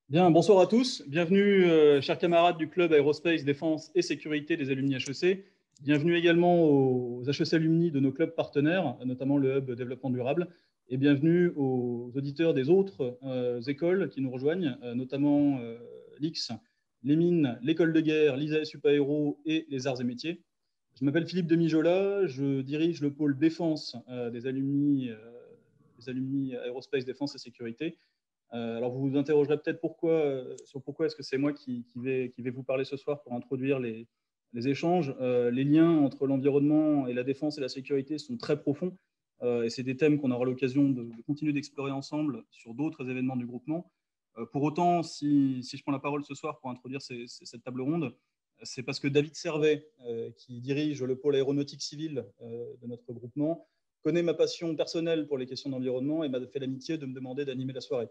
Bien, bonsoir à tous. Bienvenue, chers camarades du club Aérospace, Défense et Sécurité des alumni HEC. Bienvenue également aux HEC alumni de nos clubs partenaires, notamment le Hub Développement Durable. Et bienvenue aux auditeurs des autres écoles qui nous rejoignent, notamment l'IX, les Mines, l'École de Guerre, l'ISAE Supaéro et les Arts et Métiers. Je m'appelle Philippe Demijola, je dirige le pôle défense des alumni Aérospace, Défense et Sécurité. Alors, vous vous interrogerez peut-être sur pourquoi est-ce que c'est moi qui vais vous parler ce soir pour introduire les échanges. Les liens entre l'environnement et la défense et la sécurité sont très profonds et c'est des thèmes qu'on aura l'occasion de continuer d'explorer ensemble sur d'autres événements du groupement. Pour autant, si je prends la parole ce soir pour introduire cette table ronde, c'est parce que David Servet, qui dirige le pôle aéronautique civil de notre groupement, connaît ma passion personnelle pour les questions d'environnement et m'a fait l'amitié de me demander d'animer la soirée.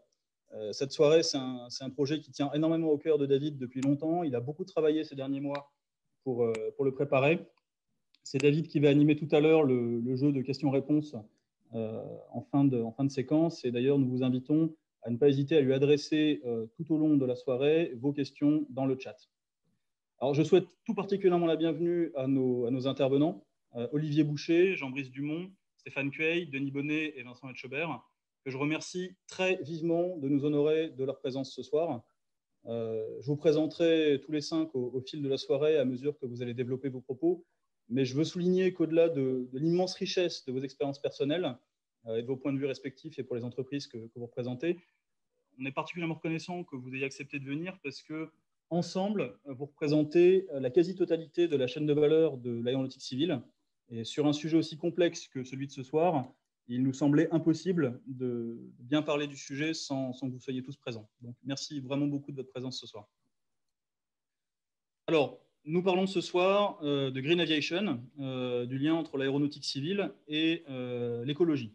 Cette soirée, c'est un projet qui tient énormément au cœur de David depuis longtemps. Il a beaucoup travaillé ces derniers mois pour le préparer. C'est David qui va animer tout à l'heure le jeu de questions-réponses en fin de séquence. Et d'ailleurs, nous vous invitons à ne pas hésiter à lui adresser tout au long de la soirée vos questions dans le chat. Alors, je souhaite tout particulièrement la bienvenue à nos intervenants, Olivier Boucher, Jean-Brice Dumont, Stéphane Cueil, Denis Bonnet et Vincent Etchebert, que je remercie très vivement de nous honorer de leur présence ce soir. Je vous présenterai tous les cinq au fil de la soirée à mesure que vous allez développer vos propos, mais je veux souligner qu'au-delà de l'immense richesse de vos expériences personnelles et de vos points de vue respectifs et pour les entreprises que vous représentez, on est particulièrement reconnaissant que vous ayez accepté de venir parce que ensemble, vous représentez la quasi-totalité de la chaîne de valeur de l'aéronautique civile. Et sur un sujet aussi complexe que celui de ce soir, il nous semblait impossible de bien parler du sujet sans que vous soyez tous présents. Donc, merci vraiment beaucoup de votre présence ce soir. Alors, nous parlons ce soir de Green Aviation, du lien entre l'aéronautique civile et l'écologie.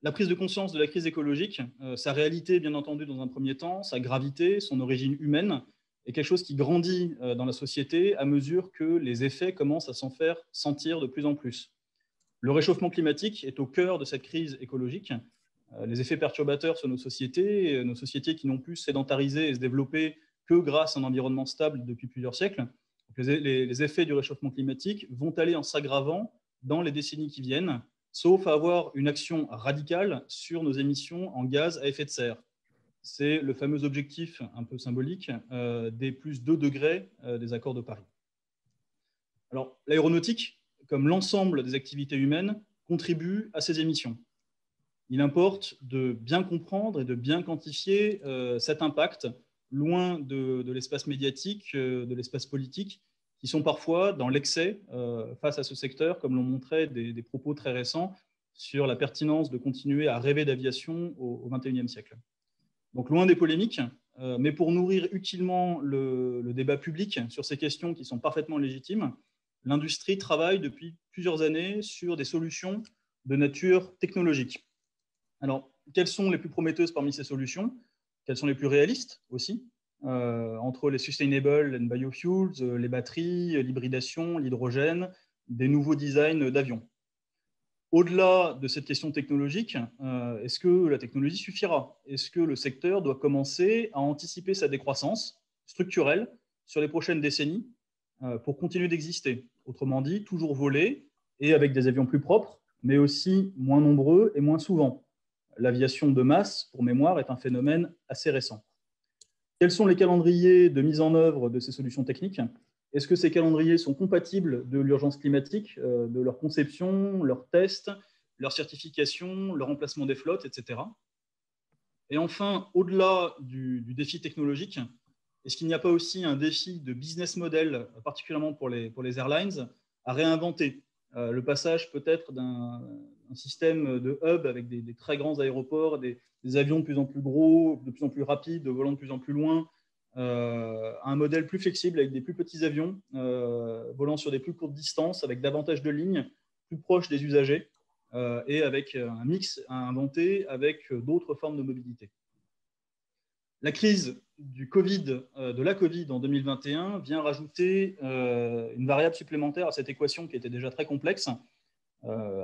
La prise de conscience de la crise écologique, sa réalité, bien entendu, dans un premier temps, sa gravité, son origine humaine, est quelque chose qui grandit dans la société à mesure que les effets commencent à s'en faire sentir de plus en plus. Le réchauffement climatique est au cœur de cette crise écologique. Les effets perturbateurs sur nos sociétés qui n'ont pu se sédentariser et se développer que grâce à un environnement stable depuis plusieurs siècles. Donc les effets du réchauffement climatique vont aller en s'aggravant dans les décennies qui viennent, sauf à avoir une action radicale sur nos émissions en gaz à effet de serre. C'est le fameux objectif un peu symbolique des plus 2 degrés des accords de Paris. Alors, l'aéronautique, comme l'ensemble des activités humaines, contribue à ces émissions. Il importe de bien comprendre et de bien quantifier cet impact loin de l'espace médiatique, de l'espace politique, qui sont parfois dans l'excès face à ce secteur, comme l'ont montré des propos très récents sur la pertinence de continuer à rêver d'aviation au XXIe siècle. Donc loin des polémiques, mais pour nourrir utilement le débat public sur ces questions qui sont parfaitement légitimes, l'industrie travaille depuis plusieurs années sur des solutions de nature technologique. Alors, quelles sont les plus prometteuses parmi ces solutions? Quelles sont les plus réalistes aussi? Entre les sustainable and biofuels, les batteries, l'hybridation, l'hydrogène, des nouveaux designs d'avions. Au-delà de cette question technologique, est-ce que la technologie suffira? Est-ce que le secteur doit commencer à anticiper sa décroissance structurelle sur les prochaines décennies pour continuer d'exister? Autrement dit, toujours voler et avec des avions plus propres, mais aussi moins nombreux et moins souvent. L'aviation de masse, pour mémoire, est un phénomène assez récent. Quels sont les calendriers de mise en œuvre de ces solutions techniques? Est-ce que ces calendriers sont compatibles de l'urgence climatique, de leur conception, leurs tests, leur certification, le remplacement des flottes, etc. Et enfin, au-delà du défi technologique, est-ce qu'il n'y a pas aussi un défi de business model, particulièrement pour les airlines, à réinventer? Le passage peut-être d'un système de hub avec des très grands aéroports, des avions de plus en plus gros, de plus en plus rapides, volant de plus en plus loin, un modèle plus flexible avec des plus petits avions, volant sur des plus courtes distances, avec davantage de lignes, plus proches des usagers, et avec un mix à inventer avec d'autres formes de mobilité. La crise de la Covid en 2021 vient rajouter une variable supplémentaire à cette équation qui était déjà très complexe.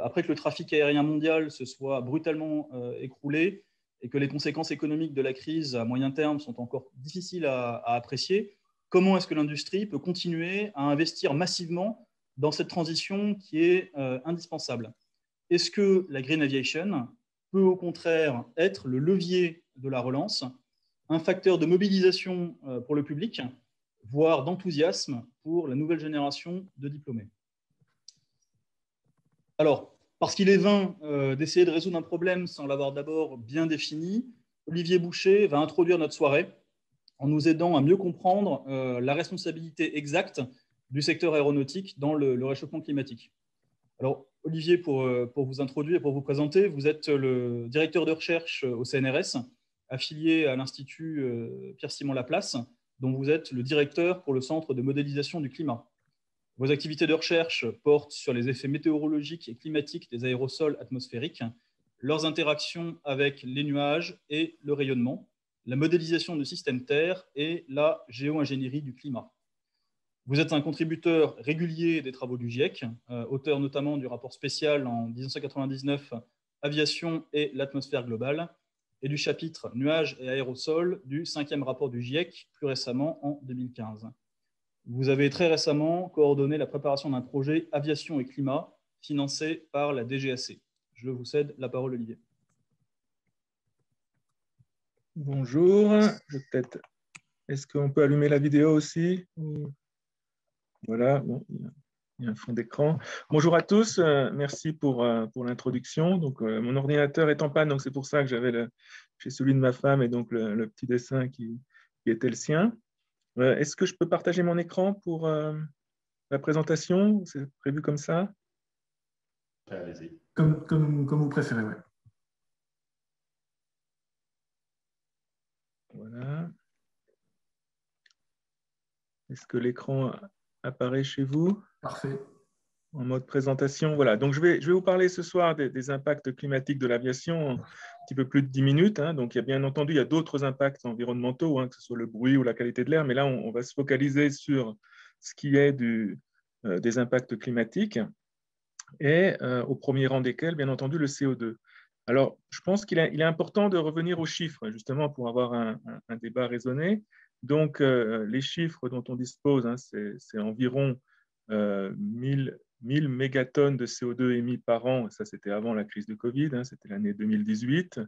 Après que le trafic aérien mondial se soit brutalement écroulé et que les conséquences économiques de la crise à moyen terme sont encore difficiles à apprécier, comment est-ce que l'industrie peut continuer à investir massivement dans cette transition qui est indispensable? Est-ce que la Green Aviation peut au contraire être le levier de la relance, un facteur de mobilisation pour le public, voire d'enthousiasme pour la nouvelle génération de diplômés? Alors, parce qu'il est vain d'essayer de résoudre un problème sans l'avoir d'abord bien défini, Olivier Boucher va introduire notre soirée en nous aidant à mieux comprendre la responsabilité exacte du secteur aéronautique dans le réchauffement climatique. Alors, Olivier, pour vous introduire et pour vous présenter, vous êtes le directeur de recherche au CNRS, affilié à l'Institut Pierre-Simon Laplace, dont vous êtes le directeur pour le Centre de modélisation du climat. Vos activités de recherche portent sur les effets météorologiques et climatiques des aérosols atmosphériques, leurs interactions avec les nuages et le rayonnement, la modélisation de systèmes terres et la géo-ingénierie du climat. Vous êtes un contributeur régulier des travaux du GIEC, auteur notamment du rapport spécial en 1999 « Aviation et l'atmosphère globale » et du chapitre « Nuages et aérosols » du 5e rapport du GIEC, plus récemment en 2015. Vous avez très récemment coordonné la préparation d'un projet Aviation et climat financé par la DGAC. Je vous cède la parole, Olivier. Bonjour. Est-ce qu'on peut allumer la vidéo aussi? Voilà, bon, il y a un fond d'écran. Bonjour à tous, merci pour l'introduction. Donc, mon ordinateur est en panne, donc c'est pour ça que j'ai celui de ma femme et donc le petit dessin qui était le sien. Est-ce que je peux partager mon écran pour la présentation? C'est prévu comme ça? Allez-y. Comme vous préférez, oui. Voilà. Est-ce que l'écran apparaît chez vous? Parfait. En mode présentation, voilà. Donc, je vais vous parler ce soir des impacts climatiques de l'aviation en un petit peu plus de 10 minutes. Hein. Donc, il y a bien entendu, il y a d'autres impacts environnementaux, hein, que ce soit le bruit ou la qualité de l'air, mais là, on va se focaliser sur ce qui est des impacts climatiques et au premier rang desquels, bien entendu, le CO2. Alors, je pense qu'il est important de revenir aux chiffres, justement, pour avoir un débat raisonné. Donc, les chiffres dont on dispose, hein, c'est environ 1000 mégatonnes de CO2 émis par an. Ça, c'était avant la crise de Covid, hein, c'était l'année 2018.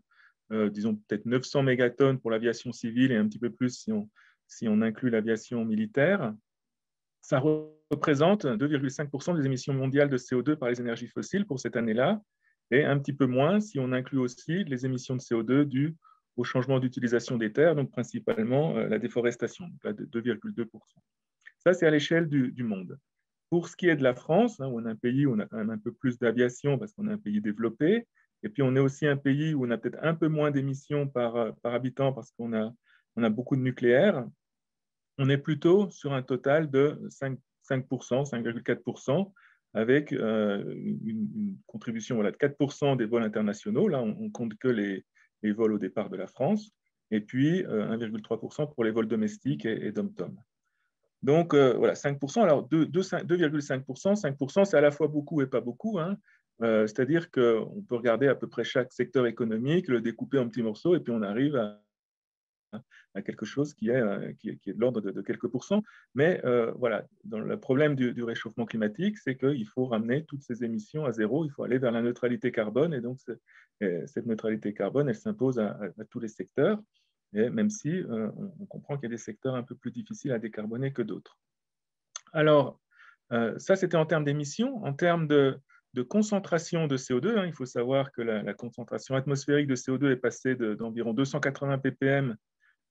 Disons peut-être 900 mégatonnes pour l'aviation civile et un petit peu plus si on inclut l'aviation militaire. Ça représente 2,5% des émissions mondiales de CO2 par les énergies fossiles pour cette année-là, et un petit peu moins si on inclut aussi les émissions de CO2 dues au changement d'utilisation des terres, donc principalement la déforestation, donc là de 2,2%. Ça, c'est à l'échelle du monde. Pour ce qui est de la France, hein, où on a un pays où on a quand même un peu plus d'aviation parce qu'on est un pays développé, et puis on est aussi un pays où on a peut-être un peu moins d'émissions par habitant parce qu'on a beaucoup de nucléaire. On est plutôt sur un total de 5,4%, avec une contribution de 4% des vols internationaux. Là, on compte que les vols au départ de la France, et puis 1,3% pour les vols domestiques et dom-tom. Donc, voilà, 5%. Alors, 2,5%, 5%, c'est à la fois beaucoup et pas beaucoup. Hein. C'est-à-dire qu'on peut regarder à peu près chaque secteur économique, le découper en petits morceaux, et puis on arrive à quelque chose qui est de l'ordre de quelques pourcents. Mais voilà, dans le problème du réchauffement climatique, c'est qu'il faut ramener toutes ces émissions à zéro, il faut aller vers la neutralité carbone, et donc cette neutralité carbone, elle s'impose à tous les secteurs, et même si on comprend qu'il y a des secteurs un peu plus difficiles à décarboner que d'autres. Alors, ça, c'était en termes d'émissions. En termes de concentration de CO2, hein, il faut savoir que la concentration atmosphérique de CO2 est passée d'environ 280 ppm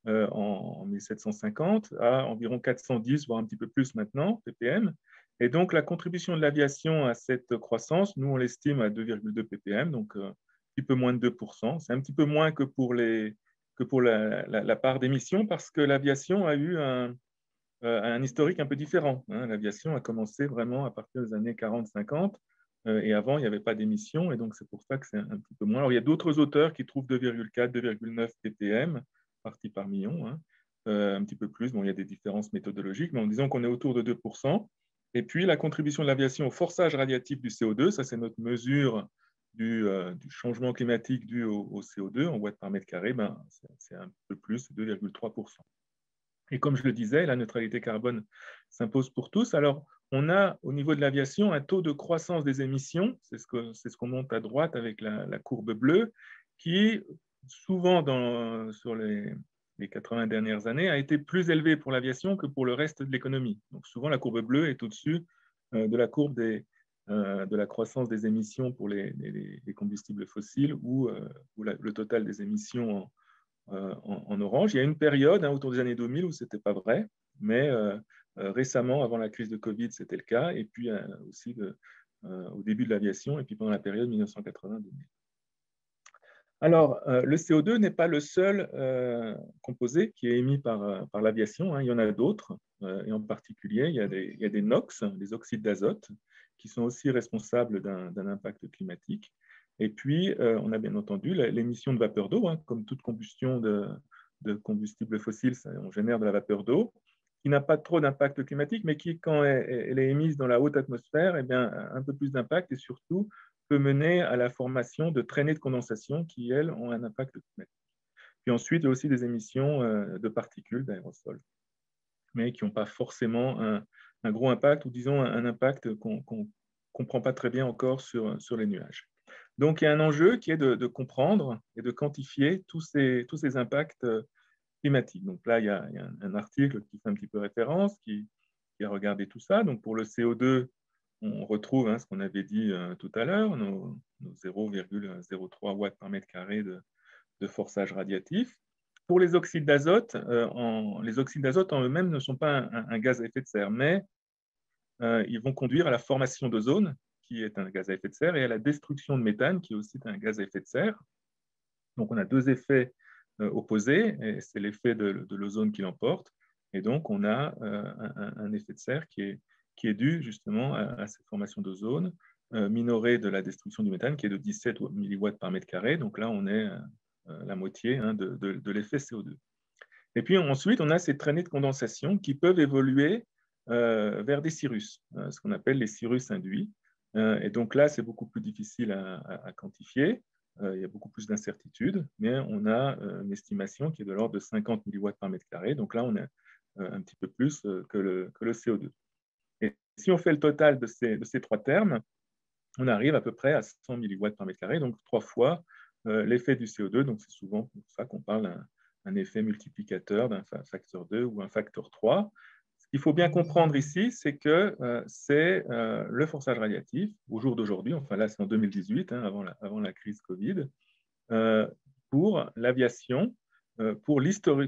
en 1750 à environ 410, voire un petit peu plus maintenant, ppm. Et donc, la contribution de l'aviation à cette croissance, nous, on l'estime à 2,2 ppm, donc un petit peu moins de 2%. C'est un petit peu moins que pour la part d'émissions, parce que l'aviation a eu un historique un peu différent. Hein. L'aviation a commencé vraiment à partir des années 40-50, et avant, il n'y avait pas d'émissions, et donc c'est pour ça que c'est un petit peu moins. Alors, il y a d'autres auteurs qui trouvent 2,4, 2,9 ppm, partie par million, hein, un petit peu plus. Bon, il y a des différences méthodologiques, mais en disant qu'on est autour de 2%. Et puis, la contribution de l'aviation au forçage radiatif du CO2, ça c'est notre mesure du changement climatique dû au CO2 en watts par mètre carré, ben, c'est un peu plus, 2,3%. Et comme je le disais, la neutralité carbone s'impose pour tous. Alors, on a au niveau de l'aviation un taux de croissance des émissions, c'est ce qu'on montre à droite avec la courbe bleue, qui souvent sur les 80 dernières années a été plus élevé pour l'aviation que pour le reste de l'économie. Donc souvent la courbe bleue est au-dessus de la courbe de la croissance des émissions pour les combustibles fossiles ou le total des émissions en orange. Il y a une période autour des années 2000 où ce n'était pas vrai, mais récemment, avant la crise de Covid, c'était le cas, et puis aussi au début de l'aviation, et puis pendant la période 1980-2000. Alors, le CO2 n'est pas le seul composé qui est émis par l'aviation, hein. Il y en a d'autres, et en particulier, il y a des NOx, des oxydes d'azote, qui sont aussi responsables d'un impact climatique. Et puis, on a bien entendu l'émission de vapeur d'eau, hein. Comme toute combustion de combustible fossile, on génère de la vapeur d'eau, qui n'a pas trop d'impact climatique, mais qui, quand elle est émise dans la haute atmosphère, eh bien, a un peu plus d'impact et surtout peut mener à la formation de traînées de condensation qui, elles, ont un impact climatique. Puis ensuite, il y a aussi des émissions de particules, d'aérosols, mais qui n'ont pas forcément un gros impact, ou disons un impact qu'on ne comprend pas très bien encore sur les nuages. Donc, il y a un enjeu qui est de comprendre et de quantifier tous ces impacts climatiques. Donc là, il y a un article qui fait un petit peu référence, qui a regardé tout ça. Donc, pour le CO2, on retrouve ce qu'on avait dit tout à l'heure, nos 0,03 watts par mètre carré de forçage radiatif. Pour les oxydes d'azote, les oxydes d'azote en eux-mêmes ne sont pas un gaz à effet de serre, mais ils vont conduire à la formation d'ozone, qui est un gaz à effet de serre, et à la destruction de méthane, qui est aussi un gaz à effet de serre. Donc on a deux effets opposés, et c'est l'effet de l'ozone qui l'emporte. Et donc on a un effet de serre qui est dû justement à cette formation d'ozone, minorée de la destruction du méthane, qui est de 17 milliwatts par mètre carré. Donc là, on est la moitié de l'effet CO2. Et puis ensuite, on a ces traînées de condensation qui peuvent évoluer vers des cirrus, ce qu'on appelle les cirrus induits. Et donc là, c'est beaucoup plus difficile à quantifier. Il y a beaucoup plus d'incertitudes, mais on a une estimation qui est de l'ordre de 50 milliwatts par mètre carré. Donc là, on est un petit peu plus que le CO2. Et si on fait le total de ces trois termes, on arrive à peu près à 100 milliwatts par mètre carré, donc 3 fois l'effet du CO2. Donc c'est souvent pour ça qu'on parle d'un effet multiplicateur, d'un facteur 2 ou un facteur 3. Ce qu'il faut bien comprendre ici, c'est que c'est le forçage radiatif, au jour d'aujourd'hui, enfin là c'est en 2018, avant la crise Covid, pour l'aviation, pour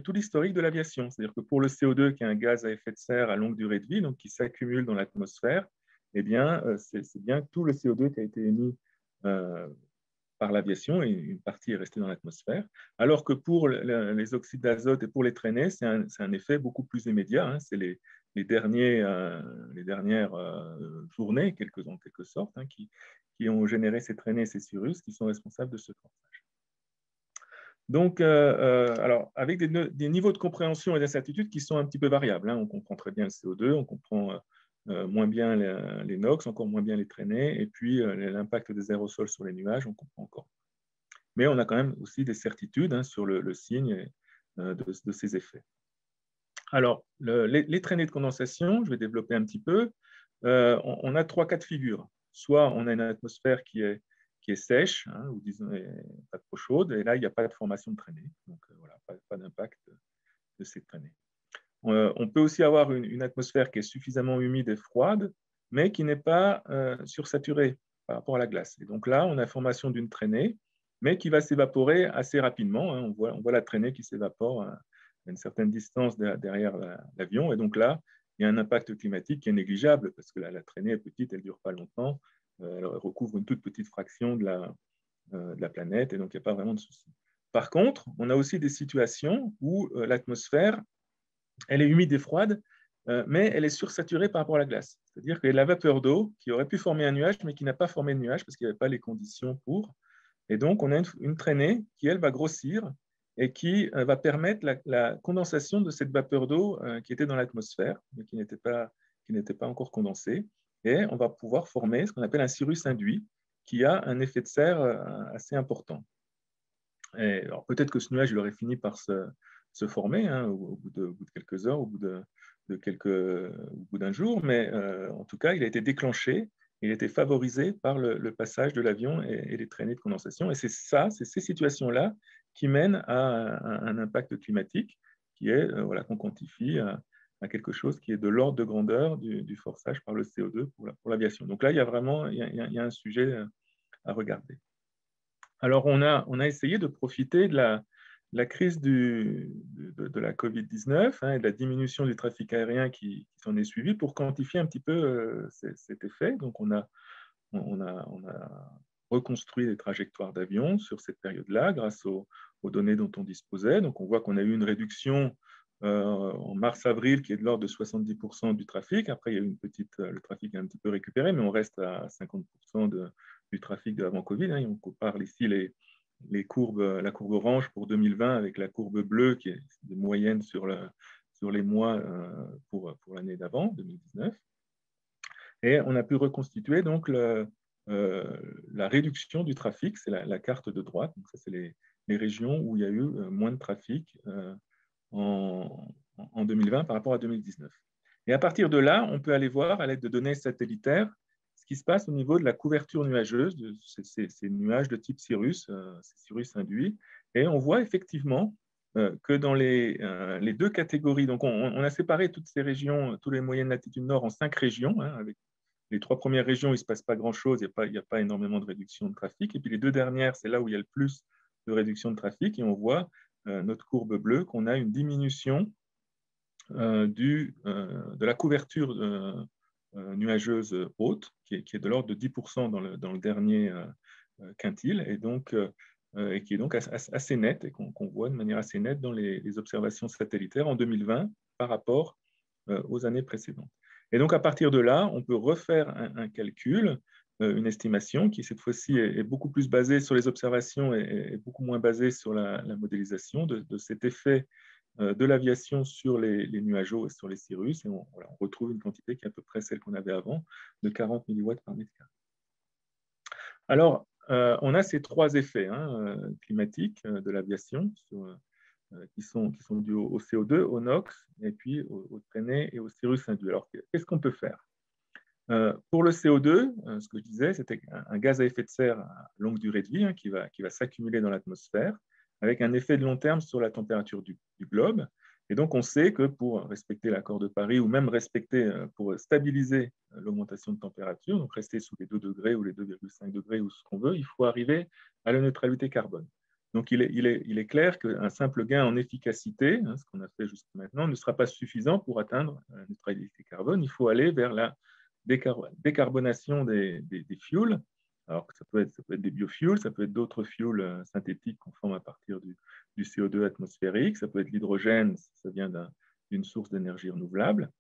tout l'historique de l'aviation. C'est-à-dire que pour le CO2, qui est un gaz à effet de serre à longue durée de vie, donc qui s'accumule dans l'atmosphère, eh bien, c'est bien tout le CO2 qui a été émis par l'aviation, et une partie est restée dans l'atmosphère, alors que pour les oxydes d'azote et pour les traînées, c'est un effet beaucoup plus immédiat, hein. C'est les dernières journées, en quelque sorte, hein, qui ont généré ces traînées et ces cirrus, qui sont responsables de ce forçage. Donc, alors, avec des niveaux de compréhension et d'incertitude qui sont un petit peu variables, hein. On comprend très bien le CO2, on comprend moins bien les NOx, encore moins bien les traînées, et puis l'impact des aérosols sur les nuages, on comprend encore. Mais on a quand même aussi des certitudes, hein, sur le signe de ces effets. Alors, les traînées de condensation, je vais développer un petit peu. On a 3 cas de figure. Soit on a une atmosphère qui est sèche, hein, ou disons pas trop chaude, et là, il n'y a pas de formation de traînées. Donc, voilà, pas d'impact de ces traînées. On peut aussi avoir une atmosphère qui est suffisamment humide et froide, mais qui n'est pas sursaturée par rapport à la glace. Et donc là, on a la formation d'une traînée, mais qui va s'évaporer assez rapidement, hein. On voit la traînée qui s'évapore à une certaine distance derrière l'avion. Et donc là, il y a un impact climatique qui est négligeable, parce que la traînée est petite, elle ne dure pas longtemps, elle recouvre une toute petite fraction de la planète, et donc il n'y a pas vraiment de souci. Par contre, on a aussi des situations où l'atmosphère, elle est humide et froide, mais elle est sursaturée par rapport à la glace. C'est-à-dire qu'il y a de la vapeur d'eau qui aurait pu former un nuage, mais qui n'a pas formé de nuage parce qu'il n'y avait pas les conditions pour. Et donc, on a une traînée qui, elle, va grossir et qui va permettre la condensation de cette vapeur d'eau qui était dans l'atmosphère, mais qui n'était pas encore condensée. Et on va pouvoir former ce qu'on appelle un cirrus induit, qui a un effet de serre assez important. Et alors peut-être que ce nuage il aurait fini par se former au bout de quelques heures, au bout d'un jour, mais en tout cas, il a été déclenché, il a été favorisé par le passage de l'avion et les traînées de condensation. Et c'est ces situations-là qui mènent à un impact climatique qui est, qu'on quantifie à quelque chose qui est de l'ordre de grandeur du forçage par le CO2 pour l'aviation. Donc là, il y a vraiment il y a un sujet à regarder. Alors, on a essayé de profiter de la crise de la Covid-19 et de la diminution du trafic aérien qui s'en est suivi pour quantifier un petit peu cet effet. Donc, on a reconstruit les trajectoires d'avions sur cette période-là grâce aux données dont on disposait. Donc, on voit qu'on a eu une réduction en mars-avril qui est de l'ordre de 70% du trafic. Après, il y a eu le trafic a un petit peu récupéré, mais on reste à 50% du trafic d'avant Covid. On compare ici la courbe orange pour 2020 avec la courbe bleue qui est des moyennes sur les mois pour l'année d'avant, 2019. Et on a pu reconstituer donc la réduction du trafic, c'est la carte de droite. Donc ça, c'est les régions où il y a eu moins de trafic en 2020 par rapport à 2019. Et à partir de là, on peut aller voir à l'aide de données satellitaires ce qui se passe au niveau de la couverture nuageuse de ces nuages de type cirrus, ces cirrus induits. Et on voit effectivement que dans les deux catégories, donc on a séparé toutes ces régions, toutes les moyennes latitudes nord en 5 régions, avec les 3 premières régions, il ne se passe pas grand-chose, il n'y a pas énormément de réduction de trafic. Et puis les 2 dernières, c'est là où il y a le plus de réduction de trafic. Et on voit notre courbe bleue qu'on a une diminution de la couverture nuageuse haute, qui est de l'ordre de 10% dans le dernier quintile, et qui est donc assez nette, et qu'on voit de manière assez nette dans les observations satellitaires en 2020 par rapport aux années précédentes. Et donc, à partir de là, on peut refaire un calcul, une estimation qui, cette fois-ci, est beaucoup plus basée sur les observations et beaucoup moins basée sur la modélisation de cet effet de l'aviation sur les nuageaux et sur les cirrus. Et on retrouve une quantité qui est à peu près celle qu'on avait avant, de 40 milliwatts par mètre carré. Alors, on a ces 3 effets climatiques de l'aviation qui sont dus au CO2, au NOx, et puis aux traînées et aux cirrus induits. Alors, qu'est-ce qu'on peut faire? Pour le CO2, ce que je disais, c'était un gaz à effet de serre à longue durée de vie qui va s'accumuler dans l'atmosphère, avec un effet de long terme sur la température du globe. Et donc, on sait que pour respecter l'accord de Paris, ou même pour stabiliser l'augmentation de température, donc rester sous les 2 degrés ou les 2,5 degrés ou ce qu'on veut, il faut arriver à la neutralité carbone. Donc, il est clair qu'un simple gain en efficacité, ce qu'on a fait jusqu'à maintenant, ne sera pas suffisant pour atteindre la neutralité carbone. Il faut aller vers la décarbonation des fuels. Alors, ça peut être des biofuels, ça peut être d'autres fuels synthétiques qu'on forme à partir du CO2 atmosphérique, ça peut être l'hydrogène, ça vient d'une source d'énergie renouvelable.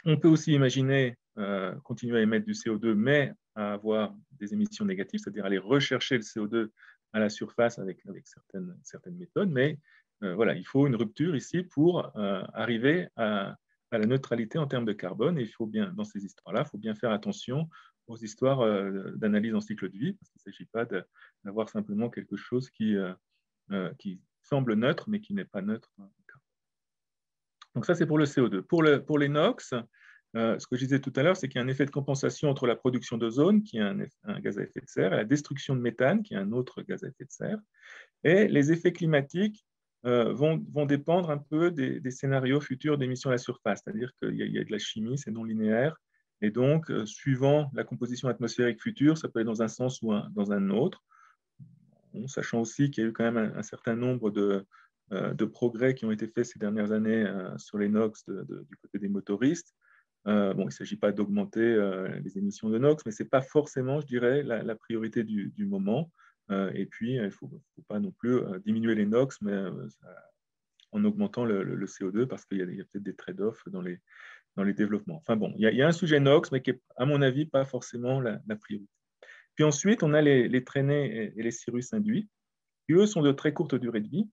On peut aussi imaginer continuer à émettre du CO2, mais à avoir des émissions négatives, c'est-à-dire aller rechercher le CO2 à la surface avec certaines méthodes, mais il faut une rupture ici pour arriver à la neutralité en termes de carbone. Et il faut bien, dans ces histoires-là, il faut bien faire attention aux histoires d'analyse en cycle de vie, parce qu'il ne s'agit pas d'avoir simplement quelque chose qui semble neutre, mais qui n'est pas neutre. Donc ça, c'est pour le CO2. Pour les NOx, ce que je disais tout à l'heure, c'est qu'il y a un effet de compensation entre la production d'ozone, qui est un gaz à effet de serre, et la destruction de méthane, qui est un autre gaz à effet de serre. Et les effets climatiques vont dépendre un peu des scénarios futurs d'émissions à la surface, c'est-à-dire qu'il y a de la chimie, c'est non linéaire, et donc, suivant la composition atmosphérique future, ça peut être dans un sens ou dans un autre, sachant aussi qu'il y a eu quand même un certain nombre de progrès qui ont été faits ces dernières années sur les NOx du côté des motoristes. Il ne s'agit pas d'augmenter les émissions de NOx, mais ce n'est pas forcément, je dirais, la priorité du moment. Et puis, il ne faut pas non plus diminuer les NOx, mais en augmentant le CO2, parce qu'il y a peut-être des trade-offs dans les développements. Enfin bon, il y a un sujet NOx, mais qui est, à mon avis, pas forcément la priorité. Puis ensuite, on a les traînées et les cirrus induits, qui, eux, sont de très courte durée de vie,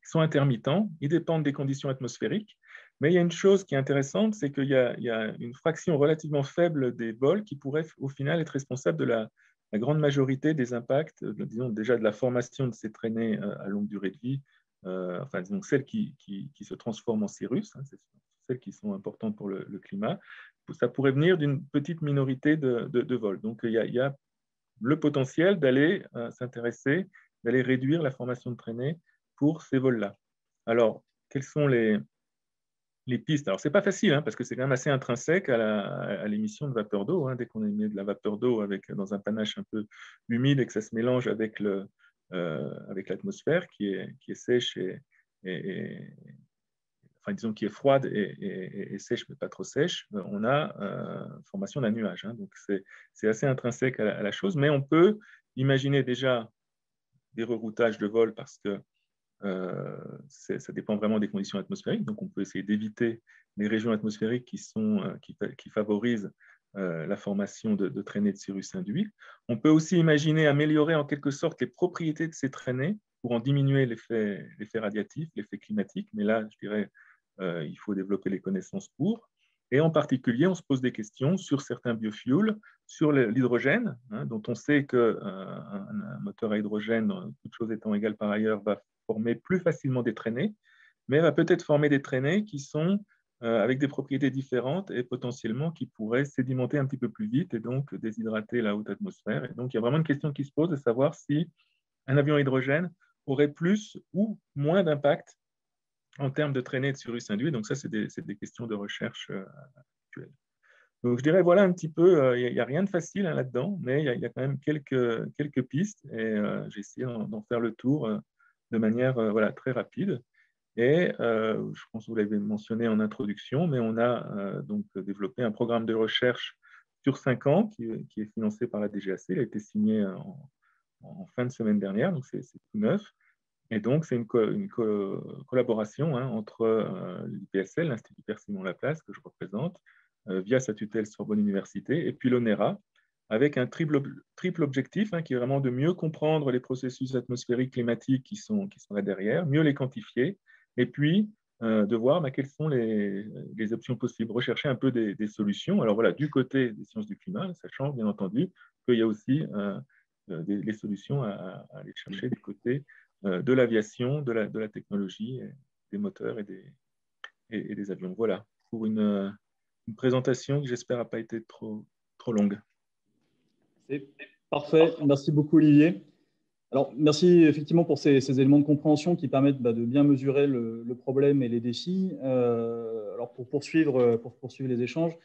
qui sont intermittents, ils dépendent des conditions atmosphériques, mais il y a une chose qui est intéressante, c'est qu'il y a une fraction relativement faible des vols qui pourrait au final être responsable de la la grande majorité des impacts, disons déjà de la formation de ces traînées à longue durée de vie, enfin disons celles qui se transforment en cirrus, hein, c'est celles qui sont importantes pour le climat, ça pourrait venir d'une petite minorité de vols. Donc il y a le potentiel d'aller s'intéresser, d'aller réduire la formation de traînées pour ces vols-là. Alors, quelles sont les pistes? Alors, ce n'est pas facile, hein, parce que c'est quand même assez intrinsèque à l'émission de vapeur d'eau. Hein. Dès qu'on émet de la vapeur d'eau dans un panache un peu humide et que ça se mélange avec l'atmosphère qui est sèche enfin, disons qui est froide et sèche, mais pas trop sèche, on a formation d'un nuage. Hein. Donc, c'est assez intrinsèque à la chose, mais on peut imaginer déjà des reroutages de vol parce que ça dépend vraiment des conditions atmosphériques. Donc, on peut essayer d'éviter les régions atmosphériques qui favorisent la formation de traînées de cirrus induits. On peut aussi imaginer améliorer en quelque sorte les propriétés de ces traînées pour en diminuer l'effet radiatif, l'effet climatique. Mais là, je dirais, il faut développer les connaissances pour. Et en particulier, on se pose des questions sur certains biofuels, sur l'hydrogène, hein, dont on sait qu'un moteur à hydrogène, toutes choses étant égales par ailleurs, va former plus facilement des traînées, mais va peut-être former des traînées qui sont avec des propriétés différentes et potentiellement qui pourraient sédimenter un petit peu plus vite et donc déshydrater la haute atmosphère. Et donc, il y a vraiment une question qui se pose de savoir si un avion à hydrogène aurait plus ou moins d'impact en termes de traînées de cirrus induits. Donc, ça, c'est des questions de recherche actuelles. Donc, je dirais, voilà un petit peu, il n'y a rien de facile hein, là-dedans, mais il y a quand même quelques pistes et j'ai essayé d'en faire le tour de manière voilà, très rapide. Et je pense que vous l'avez mentionné en introduction, mais on a donc développé un programme de recherche sur 5 ans qui est financé par la DGAC. Il a été signé en fin de semaine dernière, donc c'est tout neuf. Et donc, c'est une collaboration hein, entre l'IPSL, l'Institut Père-Simon-Laplace, que je représente, via sa tutelle Sorbonne Université, et puis l'ONERA, avec un triple objectif, hein, qui est vraiment de mieux comprendre les processus atmosphériques climatiques qui sont là derrière, mieux les quantifier, et puis de voir quelles sont les options possibles, rechercher un peu des solutions. Alors voilà, du côté des sciences du climat, sachant bien entendu qu'il y a aussi les solutions à aller chercher du côté de l'aviation, de la technologie, des moteurs et des avions. Voilà, pour une présentation qui j'espère n'a pas été trop longue. C'est parfait. Merci beaucoup, Olivier. Alors, merci effectivement pour ces éléments de compréhension qui permettent de bien mesurer le problème et les défis. Alors, pour poursuivre les échanges,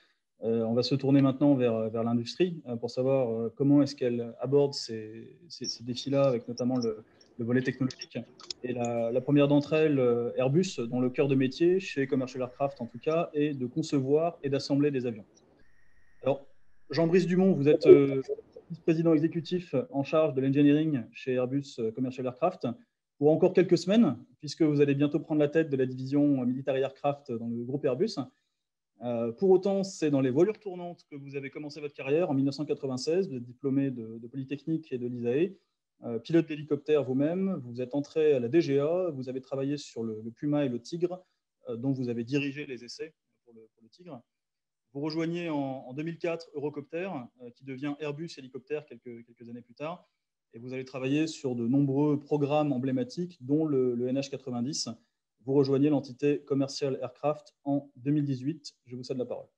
on va se tourner maintenant vers l'industrie pour savoir comment est-ce qu'elle aborde ces défis-là, avec notamment le volet technologique. Et la première d'entre elles, Airbus, dont le cœur de métier, chez Commercial Aircraft en tout cas, est de concevoir et d'assembler des avions. Alors, Jean-Brice Dumont, vous êtes vice-président exécutif en charge de l'engineering chez Airbus Commercial Aircraft pour encore quelques semaines, puisque vous allez bientôt prendre la tête de la division Military Aircraft dans le groupe Airbus. Pour autant, c'est dans les voilures tournantes que vous avez commencé votre carrière en 1996. Vous êtes diplômé de Polytechnique et de l'ISAE. Pilote d'hélicoptère vous-même, vous êtes entré à la DGA, vous avez travaillé sur le Puma et le Tigre, dont vous avez dirigé les essais pour le Tigre. Vous rejoignez en 2004 Eurocopter, qui devient Airbus Hélicoptère quelques années plus tard, et vous allez travailler sur de nombreux programmes emblématiques, dont le NH90. Vous rejoignez l'entité Commercial Aircraft en 2018. Je vous cède la parole.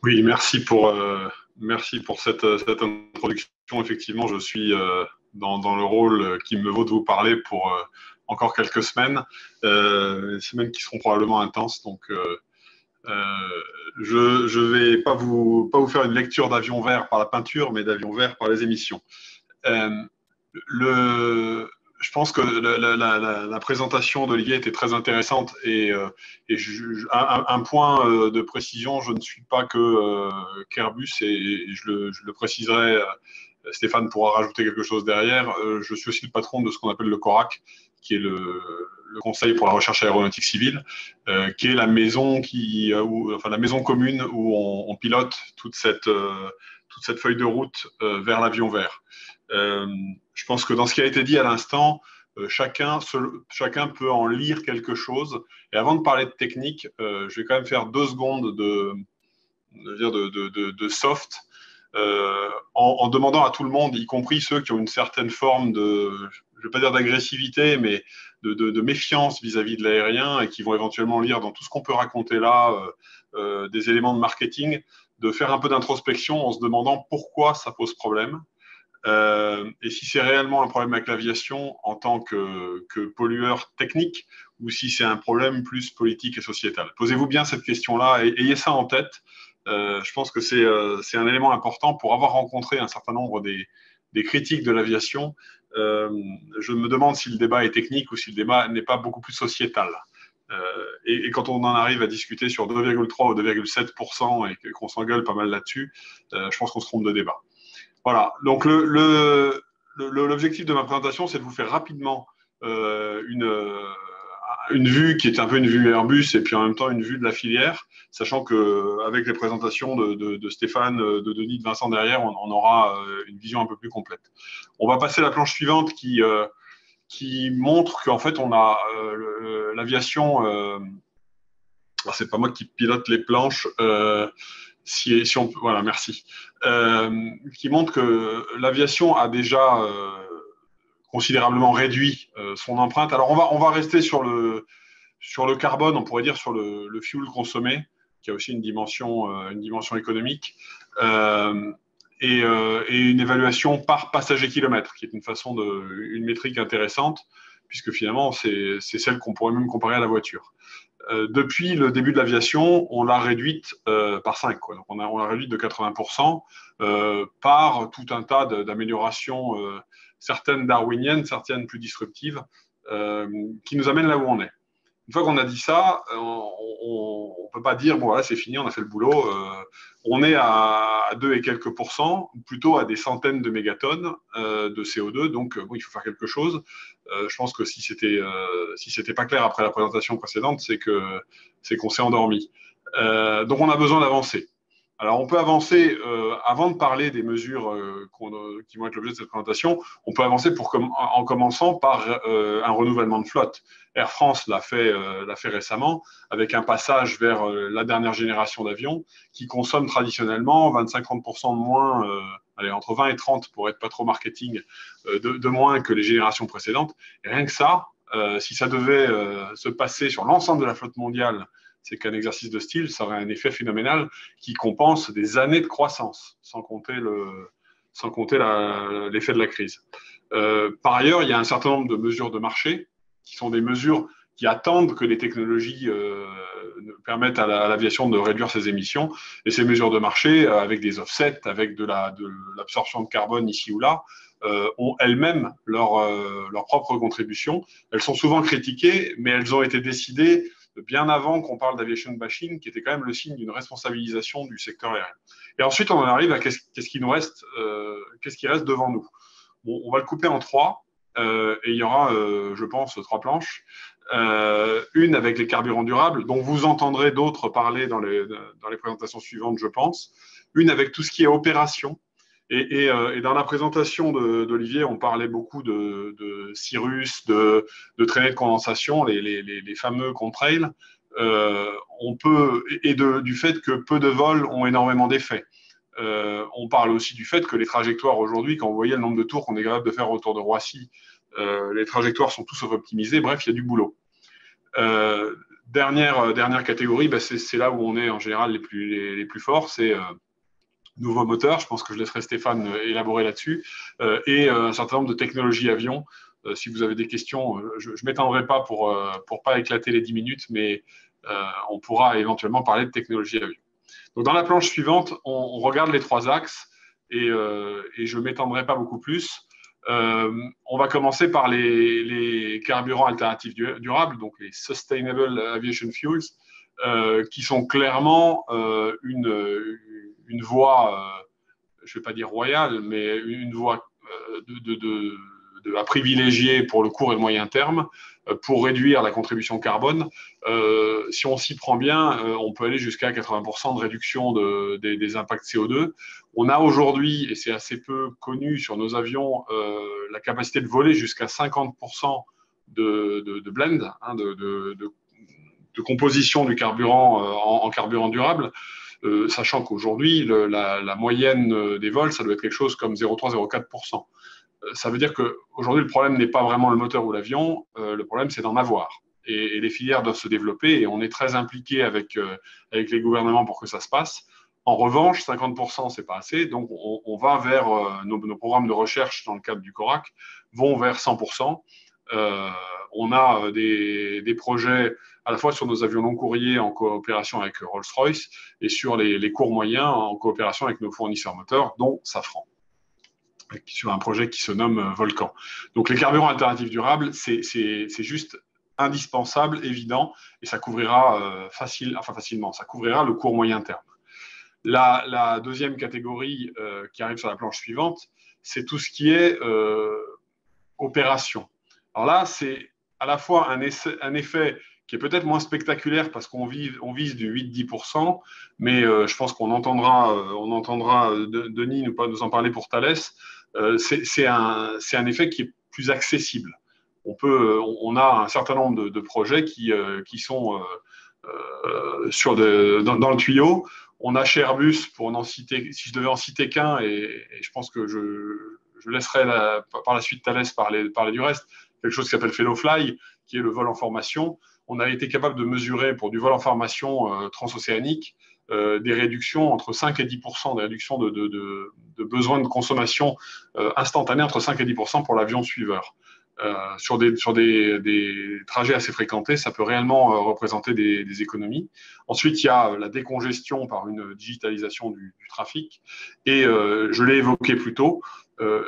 Oui, merci pour cette introduction. Effectivement, je suis dans le rôle qui me vaut de vous parler pour encore quelques semaines, semaines qui seront probablement intenses. Donc, je vais pas vous faire une lecture d'avion vert par la peinture, mais d'avion vert par les émissions. Je pense que la présentation d'Olivier était très intéressante et un point de précision, je ne suis pas qu'Airbus et je le préciserai, Stéphane pourra rajouter quelque chose derrière, je suis aussi le patron de ce qu'on appelle le CORAC, qui est le Conseil pour la recherche aéronautique civile, qui est la maison la maison commune où on pilote toute cette feuille de route vers l'avion vert. Je pense que dans ce qui a été dit à l'instant, chacun peut en lire quelque chose. Et avant de parler de technique, je vais quand même faire 2 secondes de soft, en demandant à tout le monde, y compris ceux qui ont une certaine forme de, je ne vais pas dire d'agressivité, mais de méfiance vis-à-vis de l'aérien et qui vont éventuellement lire dans tout ce qu'on peut raconter là des éléments de marketing, de faire un peu d'introspection en se demandant pourquoi ça pose problème. Et si c'est réellement un problème avec l'aviation en tant que pollueur technique ou si c'est un problème plus politique et sociétal. Posez-vous bien cette question-là et ayez ça en tête. Je pense que c'est un élément important pour avoir rencontré un certain nombre des critiques de l'aviation. Je me demande si le débat est technique ou si le débat n'est pas beaucoup plus sociétal. Et quand on en arrive à discuter sur 2,3 ou 2,7% et qu'on s'engueule pas mal là-dessus, je pense qu'on se trompe de débat. Voilà, donc l'objectif de ma présentation, c'est de vous faire rapidement une vue qui est un peu une vue Airbus et puis en même temps une vue de la filière, sachant qu'avec les présentations de Stéphane, de Denis, de Vincent derrière, on aura une vision un peu plus complète. On va passer à la planche suivante qui montre qu'en fait, on a l'aviation. C'est pas moi qui pilote les planches. Si on peut, voilà, merci. Qui montre que l'aviation a déjà considérablement réduit son empreinte. Alors, on va rester sur le carbone, on pourrait dire sur le fuel consommé, qui a aussi une dimension économique, et une évaluation par passager kilomètre, qui est une métrique intéressante, puisque finalement, c'est celle qu'on pourrait même comparer à la voiture. Depuis le début de l'aviation, on l'a réduite par 5. Quoi. Donc on l'a réduite de 80% par tout un tas d'améliorations, certaines darwiniennes, certaines plus disruptives, qui nous amènent là où on est. Une fois qu'on a dit ça, on ne peut pas dire, bon voilà, c'est fini, on a fait le boulot. On est à 2 et quelques %, ou plutôt à des centaines de mégatonnes de CO2, donc bon, il faut faire quelque chose. Je pense que si c'était pas clair après la présentation précédente, c'est qu'on s'est endormi. Donc on a besoin d'avancer. Alors on peut avancer, avant de parler des mesures qui vont être l'objet de cette présentation, on peut avancer en commençant par un renouvellement de flotte. Air France l'a fait récemment avec un passage vers la dernière génération d'avions qui consomme traditionnellement 25-30% de moins, entre 20 et 30 pour être pas trop marketing, de moins que les générations précédentes. Et rien que ça, si ça devait se passer sur l'ensemble de la flotte mondiale, c'est qu'un exercice de style, ça aurait un effet phénoménal qui compense des années de croissance, sans compter l'effet de la crise. Par ailleurs, il y a un certain nombre de mesures de marché qui sont des mesures qui attendent que les technologies permettent à l'aviation de réduire ses émissions. Et ces mesures de marché, avec des offsets, avec de l'absorption de carbone ici ou là, ont elles-mêmes leur propre contribution. Elles sont souvent critiquées, mais elles ont été décidées bien avant qu'on parle d'aviation bashing, qui était quand même le signe d'une responsabilisation du secteur aérien. Et ensuite, on en arrive à qu'est-ce qui nous reste, qu'est-ce qui reste devant nous. Bon, on va le couper en 3, et il y aura, je pense, 3 planches. Une avec les carburants durables, dont vous entendrez d'autres parler dans les présentations suivantes, je pense. Une avec tout ce qui est opération. Et dans la présentation d'Olivier, on parlait beaucoup de Cirrus, de traînées de condensation, les fameux contrails. Du fait que peu de vols ont énormément d'effets. On parle aussi du fait que les trajectoires aujourd'hui, quand vous voyez le nombre de tours qu'on est capable de faire autour de Roissy, les trajectoires sont tous optimisées. Bref, il y a du boulot. Dernière catégorie, c'est là où on est en général les plus forts, c'est nouveaux moteurs, je pense que je laisserai Stéphane élaborer là-dessus, et un certain nombre de technologies avion. Si vous avez des questions, je ne m'étendrai pas pour pas éclater les 10 minutes, mais on pourra éventuellement parler de technologie avion. Donc dans la planche suivante, on regarde les 3 axes, et je ne m'étendrai pas beaucoup plus. On va commencer par les carburants alternatifs durables, donc les Sustainable Aviation Fuels, qui sont clairement une voie, je ne vais pas dire royale, mais une voie à privilégier pour le court et le moyen terme pour réduire la contribution carbone. Si on s'y prend bien, on peut aller jusqu'à 80% de réduction des impacts CO2. On a aujourd'hui, et c'est assez peu connu sur nos avions, la capacité de voler jusqu'à 50% de blend, hein, de composition du carburant en carburant durable, sachant qu'aujourd'hui, la moyenne des vols, ça doit être quelque chose comme 0,3-0,4%. Ça veut dire qu'aujourd'hui, le problème n'est pas vraiment le moteur ou l'avion, le problème, c'est d'en avoir. Et les filières doivent se développer, et on est très impliqué avec les gouvernements pour que ça se passe. En revanche, 50%, ce n'est pas assez, donc on va vers nos programmes de recherche dans le cadre du CORAC vont vers 100%. On a des projets à la fois sur nos avions long courriers en coopération avec Rolls-Royce et sur les courts moyens en coopération avec nos fournisseurs moteurs, dont Safran, sur un projet qui se nomme Volcan. Donc les carburants alternatifs durables, c'est juste indispensable, évident, et ça couvrira facilement, ça couvrira le court moyen terme. La deuxième catégorie qui arrive sur la planche suivante, c'est tout ce qui est opération. Alors là, c'est à la fois un effet qui est peut-être moins spectaculaire parce qu'on vise du 8-10%, mais je pense qu'on entendra Denis nous en parler pour Thales. C'est un effet qui est plus accessible. On a un certain nombre de projets qui sont dans le tuyau. On a chez Airbus, pour en citer, si je devais en citer qu'un, et je pense que je laisserai par la suite Thales parler du reste, quelque chose qui s'appelle Fellowfly, qui est le vol en formation. On a été capable de mesurer pour du vol en formation transocéanique des réductions entre 5 et 10%, des réductions de besoins de consommation instantanés entre 5 et 10% pour l'avion suiveur. Sur des trajets assez fréquentés, ça peut réellement représenter des économies. Ensuite, il y a la décongestion par une digitalisation du trafic. Et je l'ai évoqué plus tôt,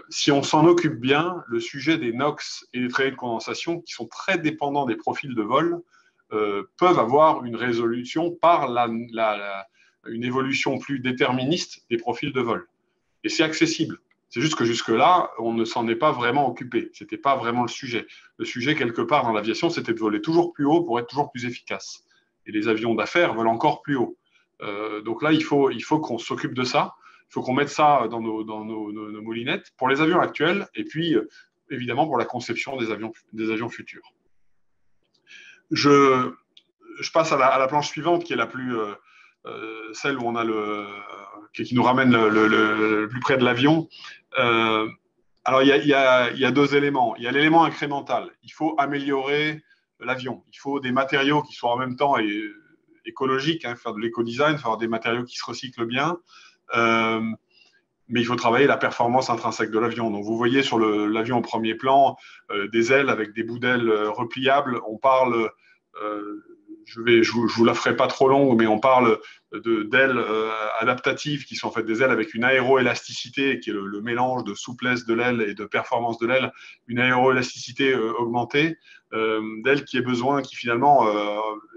si on s'en occupe bien, le sujet des NOx et des traînées de condensation, qui sont très dépendants des profils de vol, peuvent avoir une résolution par une évolution plus déterministe des profils de vol. Et c'est accessible. C'est juste que jusque-là, on ne s'en est pas vraiment occupé. Ce n'était pas vraiment le sujet. Le sujet, quelque part, dans l'aviation, c'était de voler toujours plus haut pour être toujours plus efficace. Et les avions d'affaires volent encore plus haut. Donc là, il faut qu'on s'occupe de ça. Il faut qu'on mette ça dans nos moulinettes pour les avions actuels et puis, évidemment, pour la conception des avions futurs. Je passe à la planche suivante, qui est la plus... celle où on a qui nous ramène le plus près de l'avion. Alors, il y a deux éléments. Il y a l'élément incrémental. Il faut améliorer l'avion. Il faut des matériaux qui soient en même temps écologiques, hein, faire de l'éco-design, faire des matériaux qui se recyclent bien. Mais il faut travailler la performance intrinsèque de l'avion. Donc, vous voyez sur l'avion au premier plan des ailes avec des bouts d'ailes repliables. On parle... je vous la ferai pas trop longue, mais on parle d'ailes adaptatives qui sont en fait des ailes avec une aéroélasticité qui est le mélange de souplesse de l'aile et de performance de l'aile, une aéroélasticité augmentée, d'ailes qui finalement,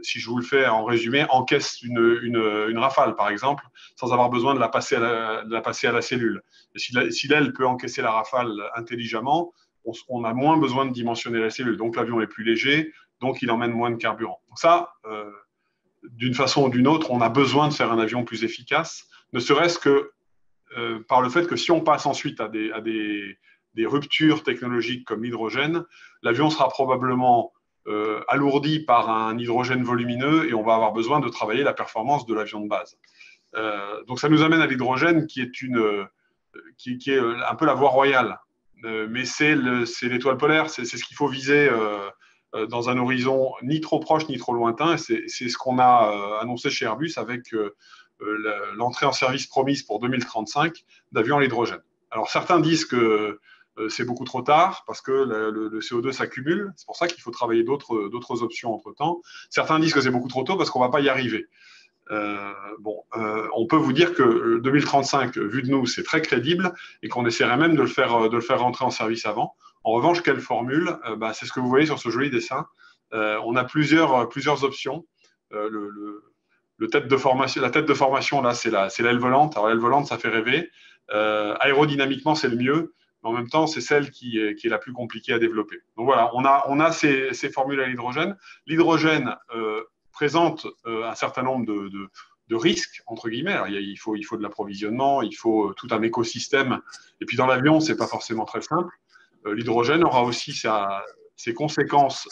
si je vous le fais en résumé, encaisse une rafale par exemple, sans avoir besoin de la passer à la cellule. Et si l'aile peut encaisser la rafale intelligemment, on a moins besoin de dimensionner la cellule, donc l'avion est plus léger, donc il emmène moins de carburant. Donc ça, d'une façon ou d'une autre, on a besoin de faire un avion plus efficace, ne serait-ce que par le fait que si on passe ensuite à des ruptures technologiques comme l'hydrogène, l'avion sera probablement alourdi par un hydrogène volumineux et on va avoir besoin de travailler la performance de l'avion de base. Donc ça nous amène à l'hydrogène qui est un peu la voie royale. Mais c'est l'étoile polaire, c'est ce qu'il faut viser dans un horizon ni trop proche ni trop lointain. C'est ce qu'on a annoncé chez Airbus avec l'entrée en service promise pour 2035 d'avions à l'hydrogène. Alors certains disent que c'est beaucoup trop tard parce que le CO2 s'accumule. C'est pour ça qu'il faut travailler d'autres options entre-temps. Certains disent que c'est beaucoup trop tôt parce qu'on ne va pas y arriver. On peut vous dire que 2035, vu de nous, c'est très crédible et qu'on essaierait même de le faire rentrer en service avant. En revanche, quelle formule ? C'est ce que vous voyez sur ce joli dessin. On a plusieurs options. La tête de formation, là, c'est l'aile volante. Alors, l'aile volante, ça fait rêver. Aérodynamiquement, c'est le mieux. Mais en même temps, c'est celle qui est la plus compliquée à développer. Donc voilà, on a ces formules à l'hydrogène. L'hydrogène présente un certain nombre de risques, entre guillemets. Alors, il faut de l'approvisionnement, il faut tout un écosystème. Et puis dans l'avion, ce n'est pas forcément très simple. L'hydrogène aura aussi ses conséquences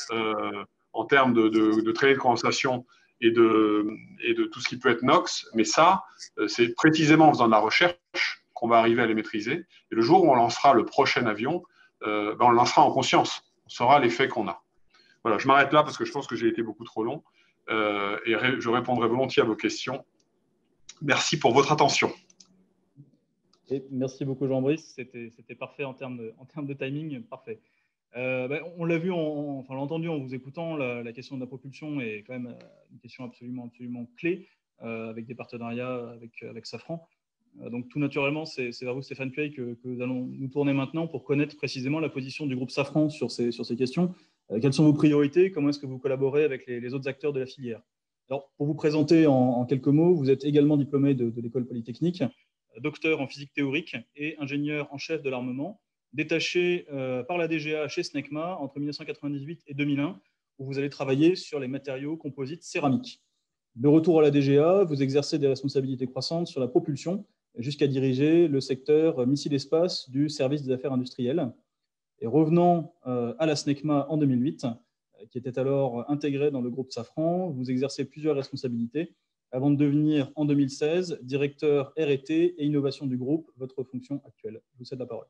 en termes de traité de condensation et de tout ce qui peut être NOx, mais ça, c'est précisément en faisant de la recherche qu'on va arriver à les maîtriser. Et le jour où on lancera le prochain avion, on le lancera en conscience. On saura l'effet qu'on a. Voilà, je m'arrête là parce que je pense que j'ai été beaucoup trop long et je répondrai volontiers à vos questions. Merci pour votre attention. Et merci beaucoup Jean-Brice, c'était parfait en termes de timing, parfait. On l'a vu, on l'a entendu en vous écoutant, la question de la propulsion est quand même une question absolument clé avec des partenariats avec Safran. Donc tout naturellement, c'est vers vous Stéphane Puey que nous allons nous tourner maintenant pour connaître précisément la position du groupe Safran sur ces questions. Quelles sont vos priorités? Comment est-ce que vous collaborez avec les autres acteurs de la filière? Alors, pour vous présenter en quelques mots, vous êtes également diplômé de l'École Polytechnique, docteur en physique théorique et ingénieur en chef de l'armement, détaché par la DGA chez SNECMA entre 1998 et 2001, où vous allez travailler sur les matériaux composites céramiques. De retour à la DGA, vous exercez des responsabilités croissantes sur la propulsion, jusqu'à diriger le secteur missile-espace du service des affaires industrielles. Et revenant à la SNECMA en 2008, qui était alors intégrée dans le groupe Safran, vous exercez plusieurs responsabilités avant de devenir en 2016 directeur R&T et innovation du groupe, votre fonction actuelle. Je vous cède la parole.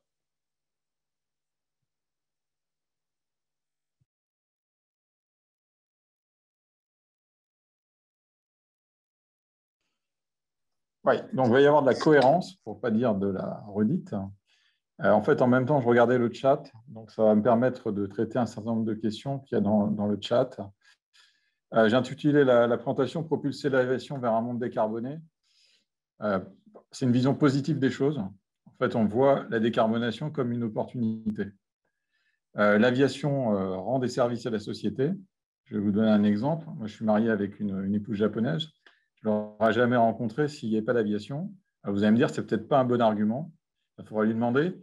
Oui, donc il va y avoir de la cohérence, pour ne pas dire de la redite. En fait, en même temps, je regardais le chat, donc ça va me permettre de traiter un certain nombre de questions qu'il y a dans le chat. J'ai intitulé la présentation « Propulser l'aviation vers un monde décarboné ». C'est une vision positive des choses. En fait, on voit la décarbonation comme une opportunité. L'aviation rend des services à la société. Je vais vous donner un exemple. Moi, je suis marié avec une épouse japonaise. Je ne l'aurais jamais rencontrée s'il n'y avait pas d'aviation. Vous allez me dire, ce n'est peut-être pas un bon argument. Il faudra lui demander.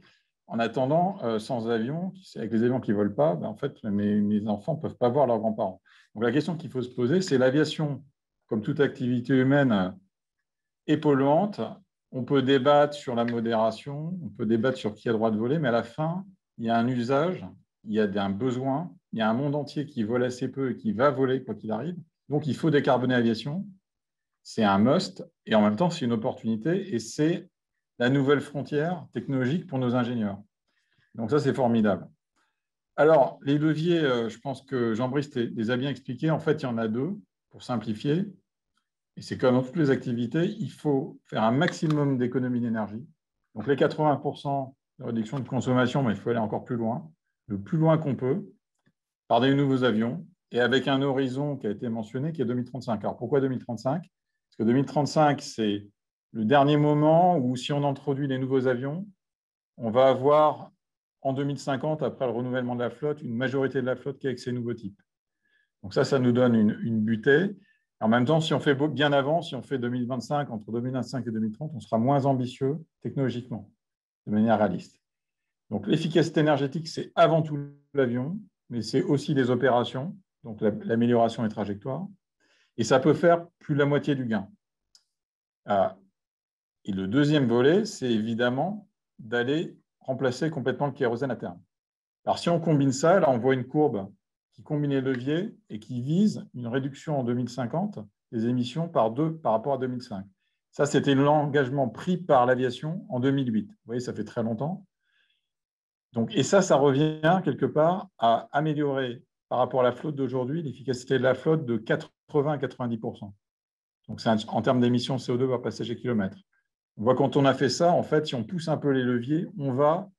En attendant, sans avion, avec les avions qui ne volent pas, en fait, mes enfants ne peuvent pas voir leurs grands-parents. Donc, la question qu'il faut se poser, c'est l'aviation, comme toute activité humaine, est polluante. On peut débattre sur la modération, on peut débattre sur qui a le droit de voler, mais à la fin, il y a un usage, il y a un besoin, il y a un monde entier qui vole assez peu et qui va voler quoi qu'il arrive. Donc, il faut décarboner l'aviation. C'est un must et en même temps, c'est une opportunité et c'est la nouvelle frontière technologique pour nos ingénieurs. Donc ça, c'est formidable. Alors, les leviers, je pense que Jean-Brice les a bien expliqués. En fait, il y en a deux, pour simplifier. Et c'est comme dans toutes les activités, il faut faire un maximum d'économie d'énergie. Donc, les 80% de réduction de consommation, mais il faut aller encore plus loin, le plus loin qu'on peut, par des nouveaux avions, et avec un horizon qui a été mentionné, qui est 2035. Alors, pourquoi 2035 ? Parce que 2035, c'est le dernier moment où, si on introduit les nouveaux avions, on va avoir, en 2050, après le renouvellement de la flotte, une majorité de la flotte qui est avec ces nouveaux types. Donc ça nous donne une butée. En même temps, si on fait bien avant, si on fait 2025, entre 2025 et 2030, on sera moins ambitieux technologiquement, de manière réaliste. Donc l'efficacité énergétique, c'est avant tout l'avion, mais c'est aussi les opérations, donc l'amélioration des trajectoires. Et ça peut faire plus de la moitié du gain. Et le deuxième volet, c'est évidemment d'aller remplacer complètement le kérosène à terme. Alors, si on combine ça, là, on voit une courbe qui combine les leviers et qui vise une réduction en 2050 des émissions par 2 par rapport à 2005. Ça, c'était l'engagement pris par l'aviation en 2008. Vous voyez, ça fait très longtemps. Donc, et ça revient quelque part à améliorer par rapport à la flotte d'aujourd'hui l'efficacité de la flotte de 80 à 90%. Donc, en termes d'émissions CO2 par passager kilomètre. On voit quand on a fait ça, en fait, si on pousse un peu les leviers, on va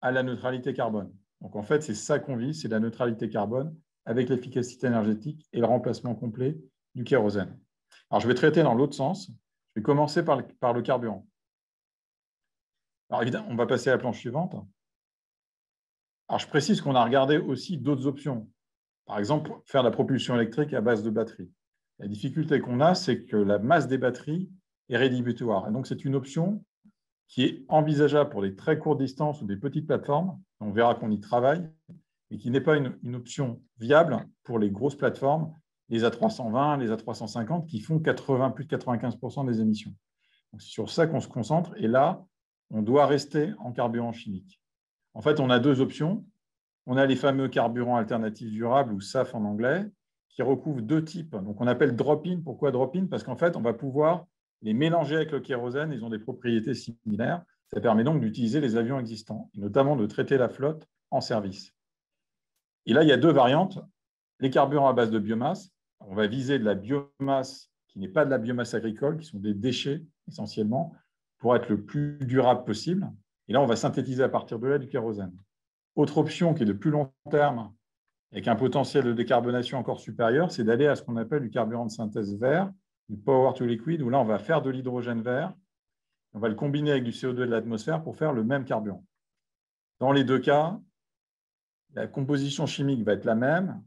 à la neutralité carbone. Donc, en fait, c'est ça qu'on vise, c'est la neutralité carbone avec l'efficacité énergétique et le remplacement complet du kérosène. Alors, je vais traiter dans l'autre sens. Je vais commencer par le carburant. Alors, évidemment, on va passer à la planche suivante. Alors, je précise qu'on a regardé aussi d'autres options. Par exemple, faire de la propulsion électrique à base de batteries. La difficulté qu'on a, c'est que la masse des batteries est rédhibitoire. Et donc, c'est une option qui est envisageable pour des très courtes distances ou des petites plateformes. On verra qu'on y travaille, mais qui n'est pas une option viable pour les grosses plateformes, les A320, les A350, qui font plus de 95% des émissions. Donc, c'est sur ça qu'on se concentre. Et là, on doit rester en carburant chimique. En fait, on a deux options. On a les fameux carburants alternatifs durables, ou SAF en anglais, qui recouvrent deux types. Donc, on appelle drop-in. Pourquoi drop-in? Parce qu'en fait, on va pouvoir les mélanger avec le kérosène. Ils ont des propriétés similaires. Ça permet donc d'utiliser les avions existants, et notamment de traiter la flotte en service. Et là, il y a deux variantes. Les carburants à base de biomasse. On va viser de la biomasse qui n'est pas de la biomasse agricole, qui sont des déchets essentiellement, pour être le plus durable possible. Et là, on va synthétiser à partir de là du kérosène. Autre option qui est de plus long terme, avec un potentiel de décarbonation encore supérieur, c'est d'aller à ce qu'on appelle du carburant de synthèse vert, du power to liquid, où là, on va faire de l'hydrogène vert. On va le combiner avec du CO2 de l'atmosphère pour faire le même carburant. Dans les deux cas, la composition chimique va être la même.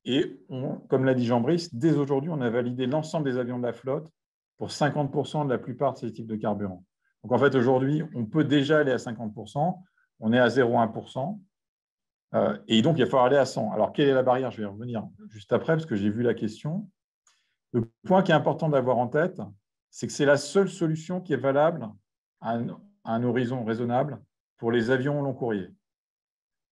Et comme l'a dit Jean-Brice, dès aujourd'hui, on a validé l'ensemble des avions de la flotte pour 50% de la plupart de ces types de carburants. Donc en fait, aujourd'hui, on peut déjà aller à 50%. On est à 0,1%. Et donc, il va falloir aller à 100. Alors, quelle est la barrière? Je vais y revenir juste après, parce que j'ai vu la question. Le point qui est important d'avoir en tête, c'est que c'est la seule solution qui est valable à un horizon raisonnable pour les avions long courrier.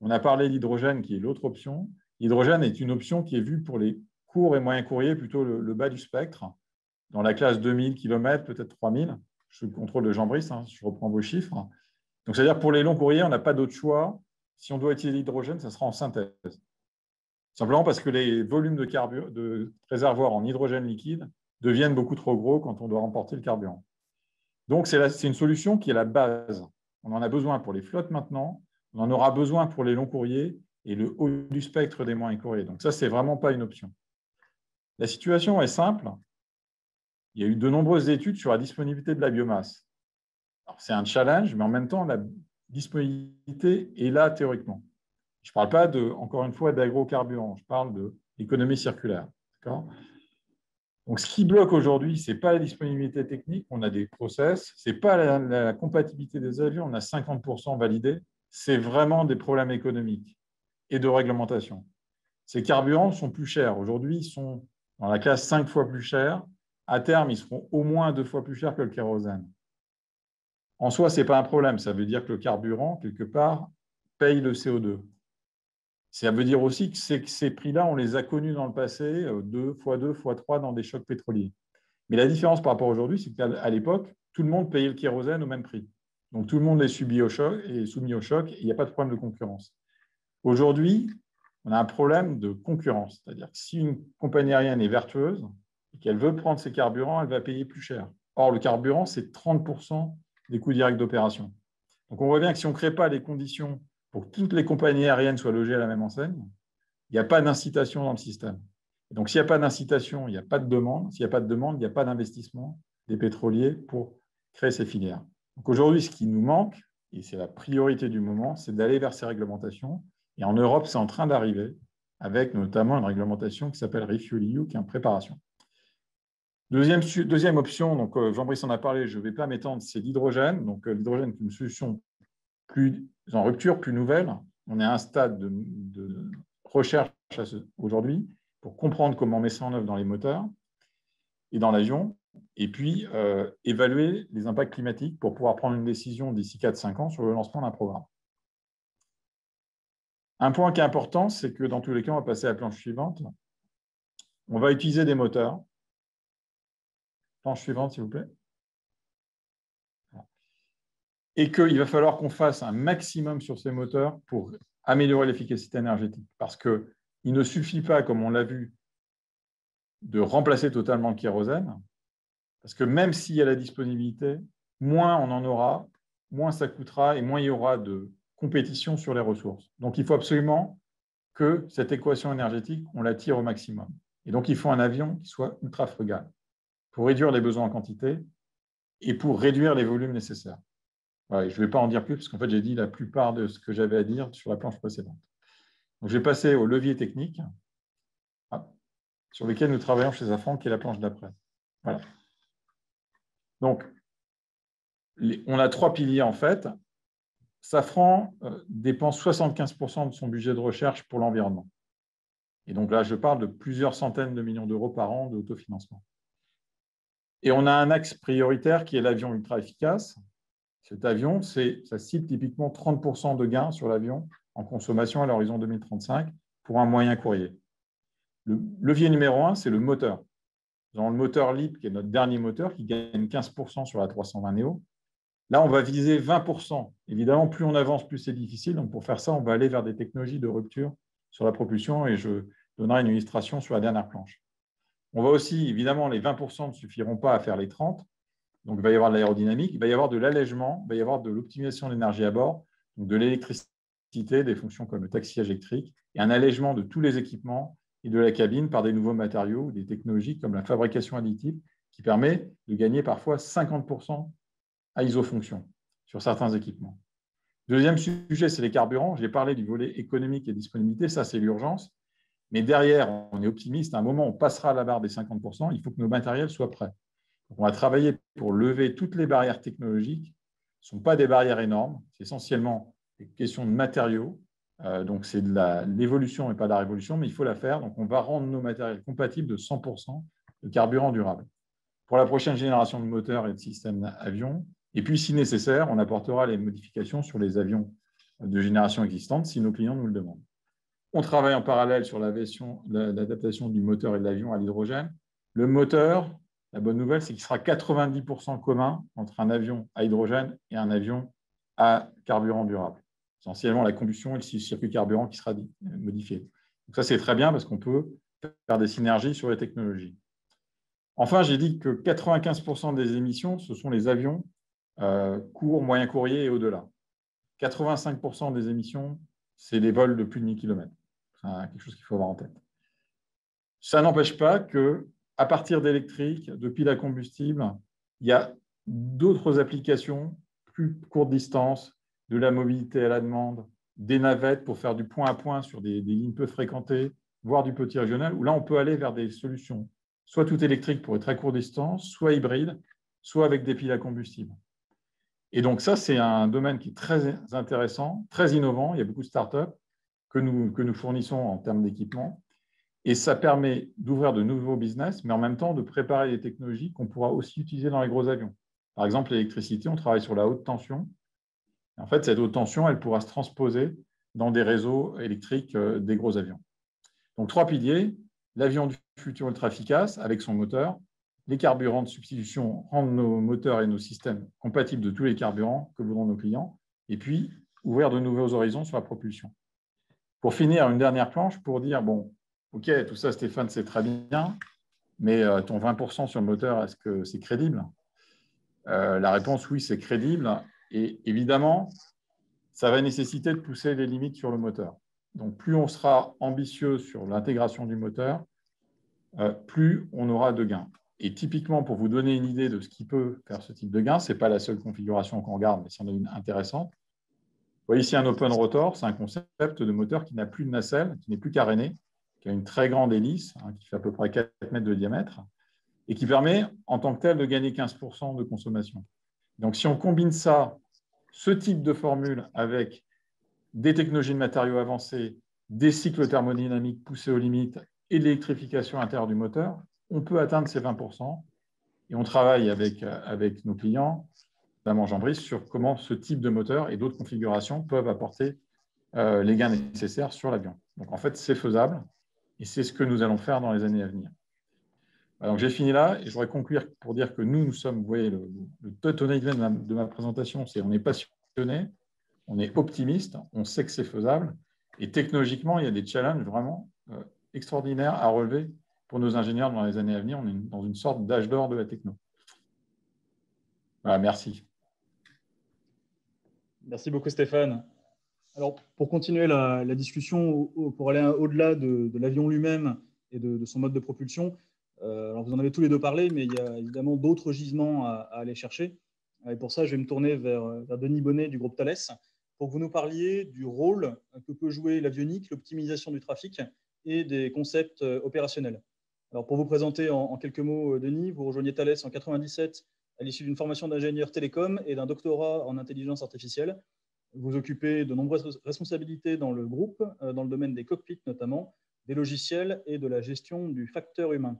On a parlé d'hydrogène, qui est l'autre option. L'hydrogène est une option qui est vue pour les courts et moyens courriers, plutôt le bas du spectre, dans la classe 2000 km, peut-être 3000. Je suis le contrôle de Jean-Brice, si je reprends vos chiffres. Donc, c'est-à-dire pour les longs courriers, on n'a pas d'autre choix. Si on doit utiliser l'hydrogène, ça sera en synthèse. Simplement parce que les volumes de réservoirs en hydrogène liquide deviennent beaucoup trop gros quand on doit remporter le carburant. Donc, c'est une solution qui est la base. On en a besoin pour les flottes maintenant, on en aura besoin pour les longs courriers et le haut du spectre des moyens courriers. Donc, ça, ce n'est vraiment pas une option. La situation est simple. Il y a eu de nombreuses études sur la disponibilité de la biomasse. C'est un challenge, mais en même temps, la disponibilité est là théoriquement. Je ne parle pas, encore une fois, d'agrocarburants, je parle de l'économie circulaire. Donc, ce qui bloque aujourd'hui, ce n'est pas la disponibilité technique, on a des process, ce n'est pas la compatibilité des avions, on a 50% validés, c'est vraiment des problèmes économiques et de réglementation. Ces carburants sont plus chers. Aujourd'hui, ils sont dans la classe 5 fois plus chers. À terme, ils seront au moins 2 fois plus chers que le kérosène. En soi, ce n'est pas un problème. Ça veut dire que le carburant, quelque part, paye le CO2. Ça veut dire aussi que ces prix-là, on les a connus dans le passé, 2 fois 2 fois 3 dans des chocs pétroliers. Mais la différence par rapport à aujourd'hui, c'est qu'à l'époque, tout le monde payait le kérosène au même prix. Donc, tout le monde est soumis au choc et il n'y a pas de problème de concurrence. Aujourd'hui, on a un problème de concurrence. C'est-à-dire que si une compagnie aérienne est vertueuse et qu'elle veut prendre ses carburants, elle va payer plus cher. Or, le carburant, c'est 30% des coûts directs d'opération. Donc, on voit bien que si on ne crée pas les conditions pour que toutes les compagnies aériennes soient logées à la même enseigne, il n'y a pas d'incitation dans le système. Et donc, s'il n'y a pas d'incitation, il n'y a pas de demande. S'il n'y a pas de demande, il n'y a pas d'investissement des pétroliers pour créer ces filières. Donc, aujourd'hui, ce qui nous manque, et c'est la priorité du moment, c'est d'aller vers ces réglementations. Et en Europe, c'est en train d'arriver, avec notamment une réglementation qui s'appelle RefuelEU, qui est en préparation. Deuxième option, donc Jean-Brice en a parlé, je ne vais pas m'étendre, c'est l'hydrogène. Donc, l'hydrogène est une solution plus en rupture, plus nouvelle. On est à un stade de recherche aujourd'hui pour comprendre comment on met ça en œuvre dans les moteurs et dans l'avion, et puis évaluer les impacts climatiques pour pouvoir prendre une décision d'ici 4-5 ans sur le lancement d'un programme. Un point qui est important, c'est que dans tous les cas, on va passer à la planche suivante. On va utiliser des moteurs. Planche suivante, s'il vous plaît. Et qu'il va falloir qu'on fasse un maximum sur ces moteurs pour améliorer l'efficacité énergétique. Parce qu'il ne suffit pas, comme on l'a vu, de remplacer totalement le kérosène, parce que même s'il y a la disponibilité, moins on en aura, moins ça coûtera et moins il y aura de compétition sur les ressources. Donc, il faut absolument que cette équation énergétique, on la tire au maximum. Et donc, il faut un avion qui soit ultra frugal pour réduire les besoins en quantité et pour réduire les volumes nécessaires. Ouais, je ne vais pas en dire plus, parce qu'en fait, j'ai dit la plupart de ce que j'avais à dire sur la planche précédente. Donc, je vais passer au levier technique, sur lequel nous travaillons chez Safran, qui est la planche d'après. Voilà. Donc, on a 3 piliers, en fait. Safran dépense 75% de son budget de recherche pour l'environnement. Et donc là, je parle de plusieurs centaines de millions d'euros par an d'autofinancement. Et on a un axe prioritaire qui est l'avion ultra efficace. Cet avion, ça cible typiquement 30% de gains sur l'avion en consommation à l'horizon 2035 pour un moyen courrier. Le levier numéro 1, c'est le moteur. Dans le moteur LEAP, qui est notre dernier moteur, qui gagne 15% sur la 320 Neo. Là, on va viser 20%. Évidemment, plus on avance, plus c'est difficile. Donc, pour faire ça, on va aller vers des technologies de rupture sur la propulsion et je donnerai une illustration sur la dernière planche. On va aussi, évidemment, les 20% ne suffiront pas à faire les 30. Donc, il va y avoir de l'aérodynamique, il va y avoir de l'allègement, il va y avoir de l'optimisation de l'énergie à bord, donc de l'électricité, des fonctions comme le taxi électrique, et un allègement de tous les équipements et de la cabine par des nouveaux matériaux ou des technologies comme la fabrication additive qui permet de gagner parfois 50% à isofonction sur certains équipements. Deuxième sujet, c'est les carburants. J'ai parlé du volet économique et disponibilité, ça c'est l'urgence. Mais derrière, on est optimiste, à un moment, on passera à la barre des 50%, il faut que nos matériels soient prêts. Donc, on va travailler pour lever toutes les barrières technologiques. Ce ne sont pas des barrières énormes, c'est essentiellement des questions de matériaux. Donc, c'est de l'évolution et pas de la révolution, mais il faut la faire. Donc, on va rendre nos matériels compatibles de 100% de carburant durable. Pour la prochaine génération de moteurs et de systèmes avions, et puis, si nécessaire, on apportera les modifications sur les avions de génération existante si nos clients nous le demandent. On travaille en parallèle sur l'adaptation du moteur et de l'avion à l'hydrogène. Le moteur, la bonne nouvelle, c'est qu'il sera 90% commun entre un avion à hydrogène et un avion à carburant durable. Essentiellement, la combustion et le circuit carburant qui sera modifié. Donc ça, c'est très bien parce qu'on peut faire des synergies sur les technologies. Enfin, j'ai dit que 95% des émissions, ce sont les avions court, moyen courrier et au-delà. 85% des émissions, c'est les vols de plus de 1000 km. C'est quelque chose qu'il faut avoir en tête. Ça n'empêche pas qu'à partir d'électrique, de piles à combustible, il y a d'autres applications, plus courte distance, de la mobilité à la demande, des navettes pour faire du point à point sur des lignes peu fréquentées, voire du petit régional, où là, on peut aller vers des solutions, soit tout électrique pour une très courte distance, soit hybride, soit avec des piles à combustible. Et donc ça, c'est un domaine qui est très intéressant, très innovant. Il y a beaucoup de startups que nous fournissons en termes d'équipement. Et ça permet d'ouvrir de nouveaux business, mais en même temps de préparer des technologies qu'on pourra aussi utiliser dans les gros avions. Par exemple, l'électricité, on travaille sur la haute tension. En fait, cette haute tension, elle pourra se transposer dans des réseaux électriques des gros avions. Donc, 3 piliers. L'avion du futur ultra-efficace avec son moteur. Les carburants de substitution rendent nos moteurs et nos systèmes compatibles de tous les carburants que voudront nos clients. Et puis, ouvrir de nouveaux horizons sur la propulsion. Pour finir, une dernière planche pour dire, bon, OK, tout ça, Stéphane, c'est très bien, mais ton 20% sur le moteur, est-ce que c'est crédible? La réponse, oui, c'est crédible. Et évidemment, ça va nécessiter de pousser les limites sur le moteur. Donc, plus on sera ambitieux sur l'intégration du moteur, plus on aura de gains. Et typiquement, pour vous donner une idée de ce qui peut faire ce type de gain, ce n'est pas la seule configuration qu'on regarde, mais c'en est une intéressante. Vous voyez ici un open rotor, c'est un concept de moteur qui n'a plus de nacelle, qui n'est plus caréné, qui a une très grande hélice, qui fait à peu près 4 mètres de diamètre, et qui permet en tant que tel de gagner 15% de consommation. Donc si on combine ça, ce type de formule avec des technologies de matériaux avancées, des cycles thermodynamiques poussés aux limites et de l'électrification intérieure du moteur, on peut atteindre ces 20%. Et on travaille avec nos clients, notamment Jean-Brice, sur comment ce type de moteur et d'autres configurations peuvent apporter les gains nécessaires sur l'avion. Donc en fait, c'est faisable et c'est ce que nous allons faire dans les années à venir. Donc j'ai fini là et je voudrais conclure pour dire que nous sommes, vous voyez, le tonalité de ma présentation, c'est on est passionné, on est optimiste, on sait que c'est faisable et technologiquement, il y a des challenges vraiment extraordinaires à relever pour nos ingénieurs dans les années à venir. On est dans une sorte d'âge d'or de la techno. Voilà, merci. Merci beaucoup, Stéphane. Alors, pour continuer la discussion, pour aller au-delà de l'avion lui-même et de son mode de propulsion, alors vous en avez tous les deux parlé, mais il y a évidemment d'autres gisements à aller chercher. Et pour ça, je vais me tourner vers Denis Bonnet du groupe Thales pour que vous nous parliez du rôle que peut jouer l'avionique, l'optimisation du trafic et des concepts opérationnels. Alors, pour vous présenter en quelques mots, Denis, vous rejoignez Thales en 1997 à l'issue d'une formation d'ingénieur télécom et d'un doctorat en intelligence artificielle. Vous occupez de nombreuses responsabilités dans le groupe, dans le domaine des cockpits notamment, des logiciels et de la gestion du facteur humain.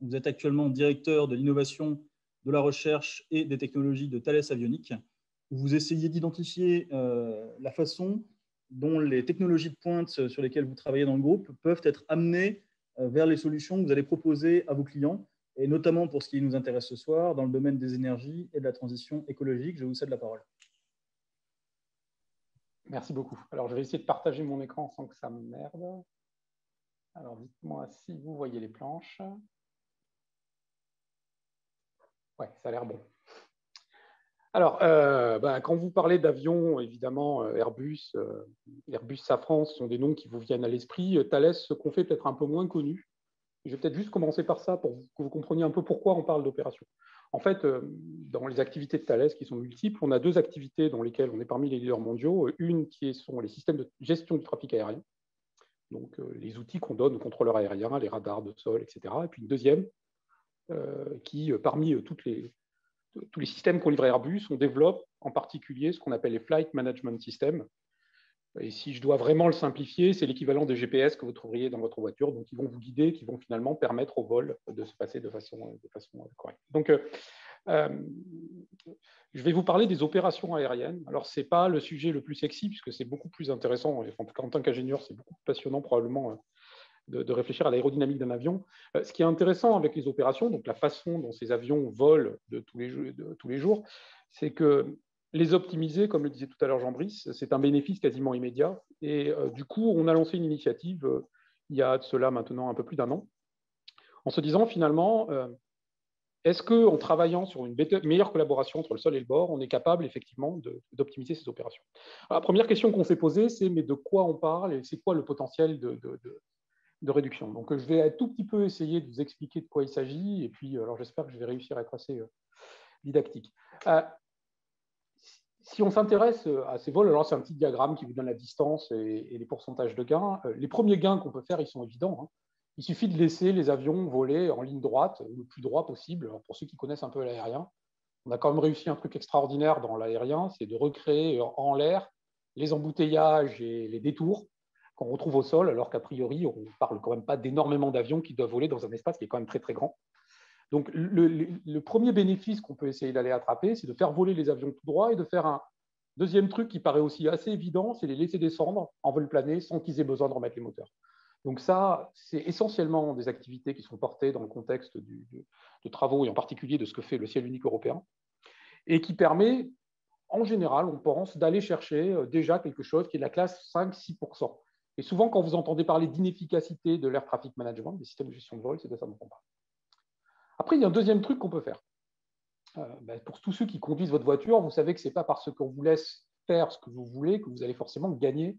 Vous êtes actuellement directeur de l'innovation, de la recherche et des technologies de Thales Avionics. où vous essayez d'identifier la façon dont les technologies de pointe sur lesquelles vous travaillez dans le groupe peuvent être amenées vers les solutions que vous allez proposer à vos clients, et notamment pour ce qui nous intéresse ce soir, dans le domaine des énergies et de la transition écologique. Je vous cède la parole. Merci beaucoup. Alors, je vais essayer de partager mon écran sans que ça me merde. Alors, dites-moi si vous voyez les planches. Ouais, ça a l'air bon. Alors, quand vous parlez d'avions, évidemment, Airbus, Safran, ce sont des noms qui vous viennent à l'esprit. Thales, ce qu'on fait peut-être un peu moins connu. Je vais peut-être juste commencer par ça pour que vous compreniez un peu pourquoi on parle d'opération. En fait, dans les activités de Thales, qui sont multiples, on a deux activités dans lesquelles on est parmi les leaders mondiaux. Une qui sont les systèmes de gestion du trafic aérien, donc les outils qu'on donne aux contrôleurs aériens, les radars de sol, etc. Et puis une deuxième qui, parmi tous les systèmes qu'on livre à Airbus, on développe en particulier ce qu'on appelle les Flight Management Systems. Et si je dois vraiment le simplifier, c'est l'équivalent des GPS que vous trouveriez dans votre voiture, donc ils vont vous guider, qui vont finalement permettre au vol de se passer de façon correcte. Donc, je vais vous parler des opérations aériennes. Alors, ce n'est pas le sujet le plus sexy, puisque c'est beaucoup plus intéressant, en tout cas en tant qu'ingénieur, c'est beaucoup plus passionnant probablement de réfléchir à l'aérodynamique d'un avion. Ce qui est intéressant avec les opérations, donc la façon dont ces avions volent de tous les jours, c'est que les optimiser, comme le disait tout à l'heure Jean-Brice, c'est un bénéfice quasiment immédiat. Et du coup, on a lancé une initiative il y a de cela maintenant un peu plus d'un an, en se disant finalement, est-ce qu'en travaillant sur une meilleure collaboration entre le sol et le bord, on est capable effectivement d'optimiser ces opérations? Alors, la première question qu'on s'est posée, c'est mais de quoi on parle et c'est quoi le potentiel de réduction? Donc, je vais un tout petit peu essayer de vous expliquer de quoi il s'agit, et puis alors j'espère que je vais réussir à être assez didactique. Si on s'intéresse à ces vols, alors c'est un petit diagramme qui vous donne la distance et les pourcentages de gains. Les premiers gains qu'on peut faire, ils sont évidents, hein. Il suffit de laisser les avions voler en ligne droite, le plus droit possible. Alors, pour ceux qui connaissent un peu l'aérien, on a quand même réussi un truc extraordinaire dans l'aérien, c'est de recréer en l'air les embouteillages et les détours qu'on retrouve au sol, alors qu'a priori, on ne parle quand même pas d'énormément d'avions qui doivent voler dans un espace qui est quand même très, très grand. Donc, le premier bénéfice qu'on peut essayer d'aller attraper, c'est de faire voler les avions tout droit et de faire un deuxième truc qui paraît aussi assez évident, c'est les laisser descendre en vol plané sans qu'ils aient besoin de remettre les moteurs. Donc ça, c'est essentiellement des activités qui sont portées dans le contexte de travaux et en particulier de ce que fait le ciel unique européen et qui permet, en général, on pense, d'aller chercher déjà quelque chose qui est de la classe 5-6%. Et souvent, quand vous entendez parler d'inefficacité de l'air traffic management, des systèmes de gestion de vol, c'est de ça dont on parle. Après, il y a un deuxième truc qu'on peut faire. Pour tous ceux qui conduisent votre voiture, vous savez que ce n'est pas parce qu'on vous laisse faire ce que vous voulez que vous allez forcément gagner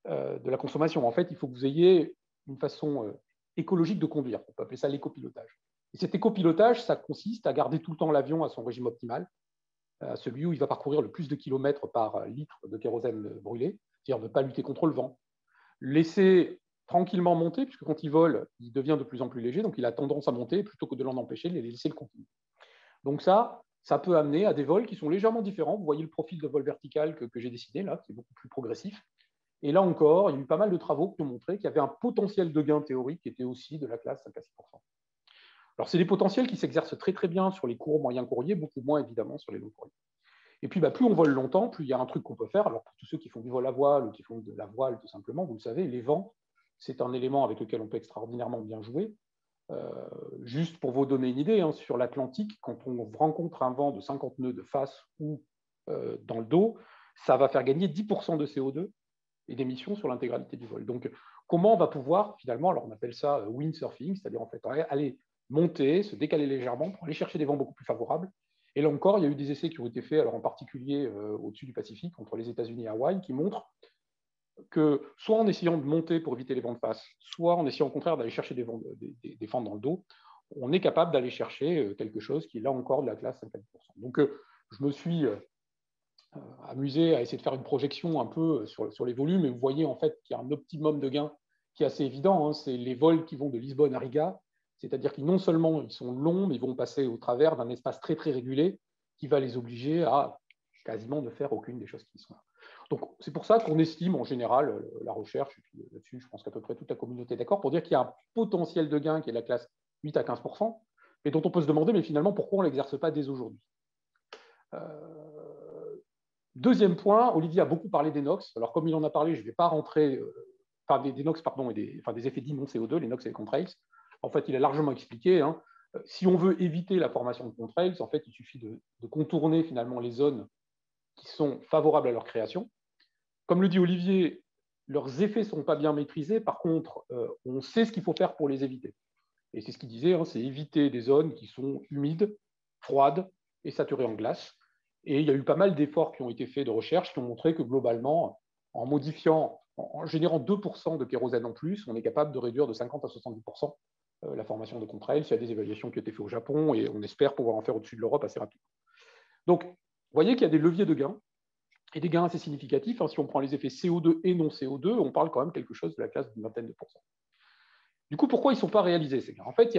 de la consommation. En fait, il faut que vous ayez une façon écologique de conduire. On peut appeler ça l'écopilotage. Et cet écopilotage, ça consiste à garder tout le temps l'avion à son régime optimal, celui où il va parcourir le plus de kilomètres par litre de kérosène brûlé, c'est-à-dire ne pas lutter contre le vent, laisser tranquillement monter, puisque quand il vole, il devient de plus en plus léger, donc il a tendance à monter, plutôt que de l'en empêcher, de les laisser le continuer. Donc ça peut amener à des vols qui sont légèrement différents. Vous voyez le profil de vol vertical que j'ai dessiné, là, c'est beaucoup plus progressif. Et là encore, il y a eu pas mal de travaux qui ont montré qu'il y avait un potentiel de gain théorique qui était aussi de la classe 5 à 6%. Alors, c'est des potentiels qui s'exercent très très bien sur les courts moyens courriers, beaucoup moins évidemment sur les longs courriers. Et puis, plus on vole longtemps, plus il y a un truc qu'on peut faire. Alors, pour tous ceux qui font du vol à voile ou qui font de la voile, tout simplement, vous le savez, les vents, c'est un élément avec lequel on peut extraordinairement bien jouer. Juste pour vous donner une idée, hein, sur l'Atlantique, quand on rencontre un vent de 50 nœuds de face ou dans le dos, ça va faire gagner 10% de CO2 et d'émissions sur l'intégralité du vol. Donc, comment on va pouvoir, finalement, alors on appelle ça windsurfing, c'est-à-dire en fait aller monter, se décaler légèrement pour aller chercher des vents beaucoup plus favorables. Et là encore, il y a eu des essais qui ont été faits, alors en particulier au-dessus du Pacifique, entre les États-Unis et Hawaï, qui montrent que soit en essayant de monter pour éviter les vents de face, soit en essayant au contraire d'aller chercher des vents dans le dos, on est capable d'aller chercher quelque chose qui est là encore de la classe 50%. Donc, je me suis amusé à essayer de faire une projection un peu sur les volumes, et vous voyez en fait qu'il y a un optimum de gain qui est assez évident, hein. C'est les vols qui vont de Lisbonne à Riga, c'est-à-dire qu'ils non seulement ils sont longs, mais ils vont passer au travers d'un espace très très régulé qui va les obliger à quasiment ne faire aucune des choses qui sont là. Donc c'est pour ça qu'on estime en général la recherche, et puis là-dessus je pense qu'à peu près toute la communauté est d'accord, pour dire qu'il y a un potentiel de gain qui est de la classe 8 à 15%, mais dont on peut se demander mais finalement pourquoi on ne l'exerce pas dès aujourd'hui. Deuxième point, Olivier a beaucoup parlé des NOx. Alors, comme il en a parlé, je ne vais pas rentrer, des NOx, pardon, et des effets dits non CO2, les NOx et les contrails. En fait, il a largement expliqué. Hein, si on veut éviter la formation de contrails, en fait, il suffit de contourner finalement les zones qui sont favorables à leur création. Comme le dit Olivier, leurs effets ne sont pas bien maîtrisés. Par contre, on sait ce qu'il faut faire pour les éviter. Et c'est ce qu'il disait, hein, c'est éviter des zones qui sont humides, froides et saturées en glace. Et il y a eu pas mal d'efforts qui ont été faits de recherche qui ont montré que globalement, en modifiant, en générant 2% de kérosène en plus, on est capable de réduire de 50 à 70% la formation de contrails. Il y a des évaluations qui ont été faites au Japon et on espère pouvoir en faire au-dessus de l'Europe assez rapidement. Donc, vous voyez qu'il y a des leviers de gains et des gains assez significatifs. Si on prend les effets CO2 et non CO2, on parle quand même quelque chose de la classe d'une vingtaine de pourcents. Du coup, pourquoi ils ne sont pas réalisés, ces gains? En fait, il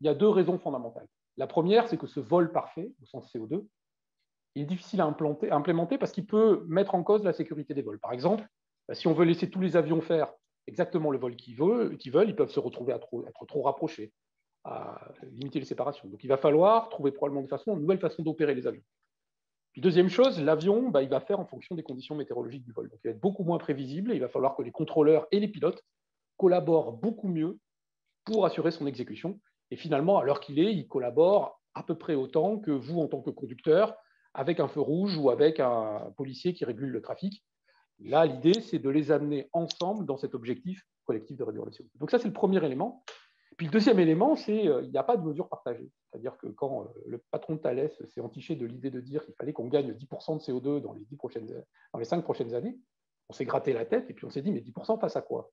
y a deux raisons fondamentales. La première, c'est que ce vol parfait, au sens CO2, il est difficile à implémenter parce qu'il peut mettre en cause la sécurité des vols. Par exemple, si on veut laisser tous les avions faire exactement le vol qu'ils veulent, ils peuvent se retrouver à être trop rapprochés, à limiter les séparations. Donc, il va falloir trouver probablement une nouvelle façon d'opérer les avions. Puis, deuxième chose, l'avion, il va faire en fonction des conditions météorologiques du vol. Donc, il va être beaucoup moins prévisible et il va falloir que les contrôleurs et les pilotes collaborent beaucoup mieux pour assurer son exécution. Et finalement, à l'heure qu'il est, il collabore à peu près autant que vous en tant que conducteur, avec un feu rouge ou avec un policier qui régule le trafic. Là, l'idée, c'est de les amener ensemble dans cet objectif collectif de réduire les CO2. Donc ça, c'est le premier élément. Puis le deuxième élément, c'est qu'il n'y a pas de mesure partagée. C'est-à-dire que quand le patron de Thales s'est entiché de l'idée de dire qu'il fallait qu'on gagne 10% de CO2 dans les 5 prochaines années, on s'est gratté la tête et puis on s'est dit, mais 10% face à quoi?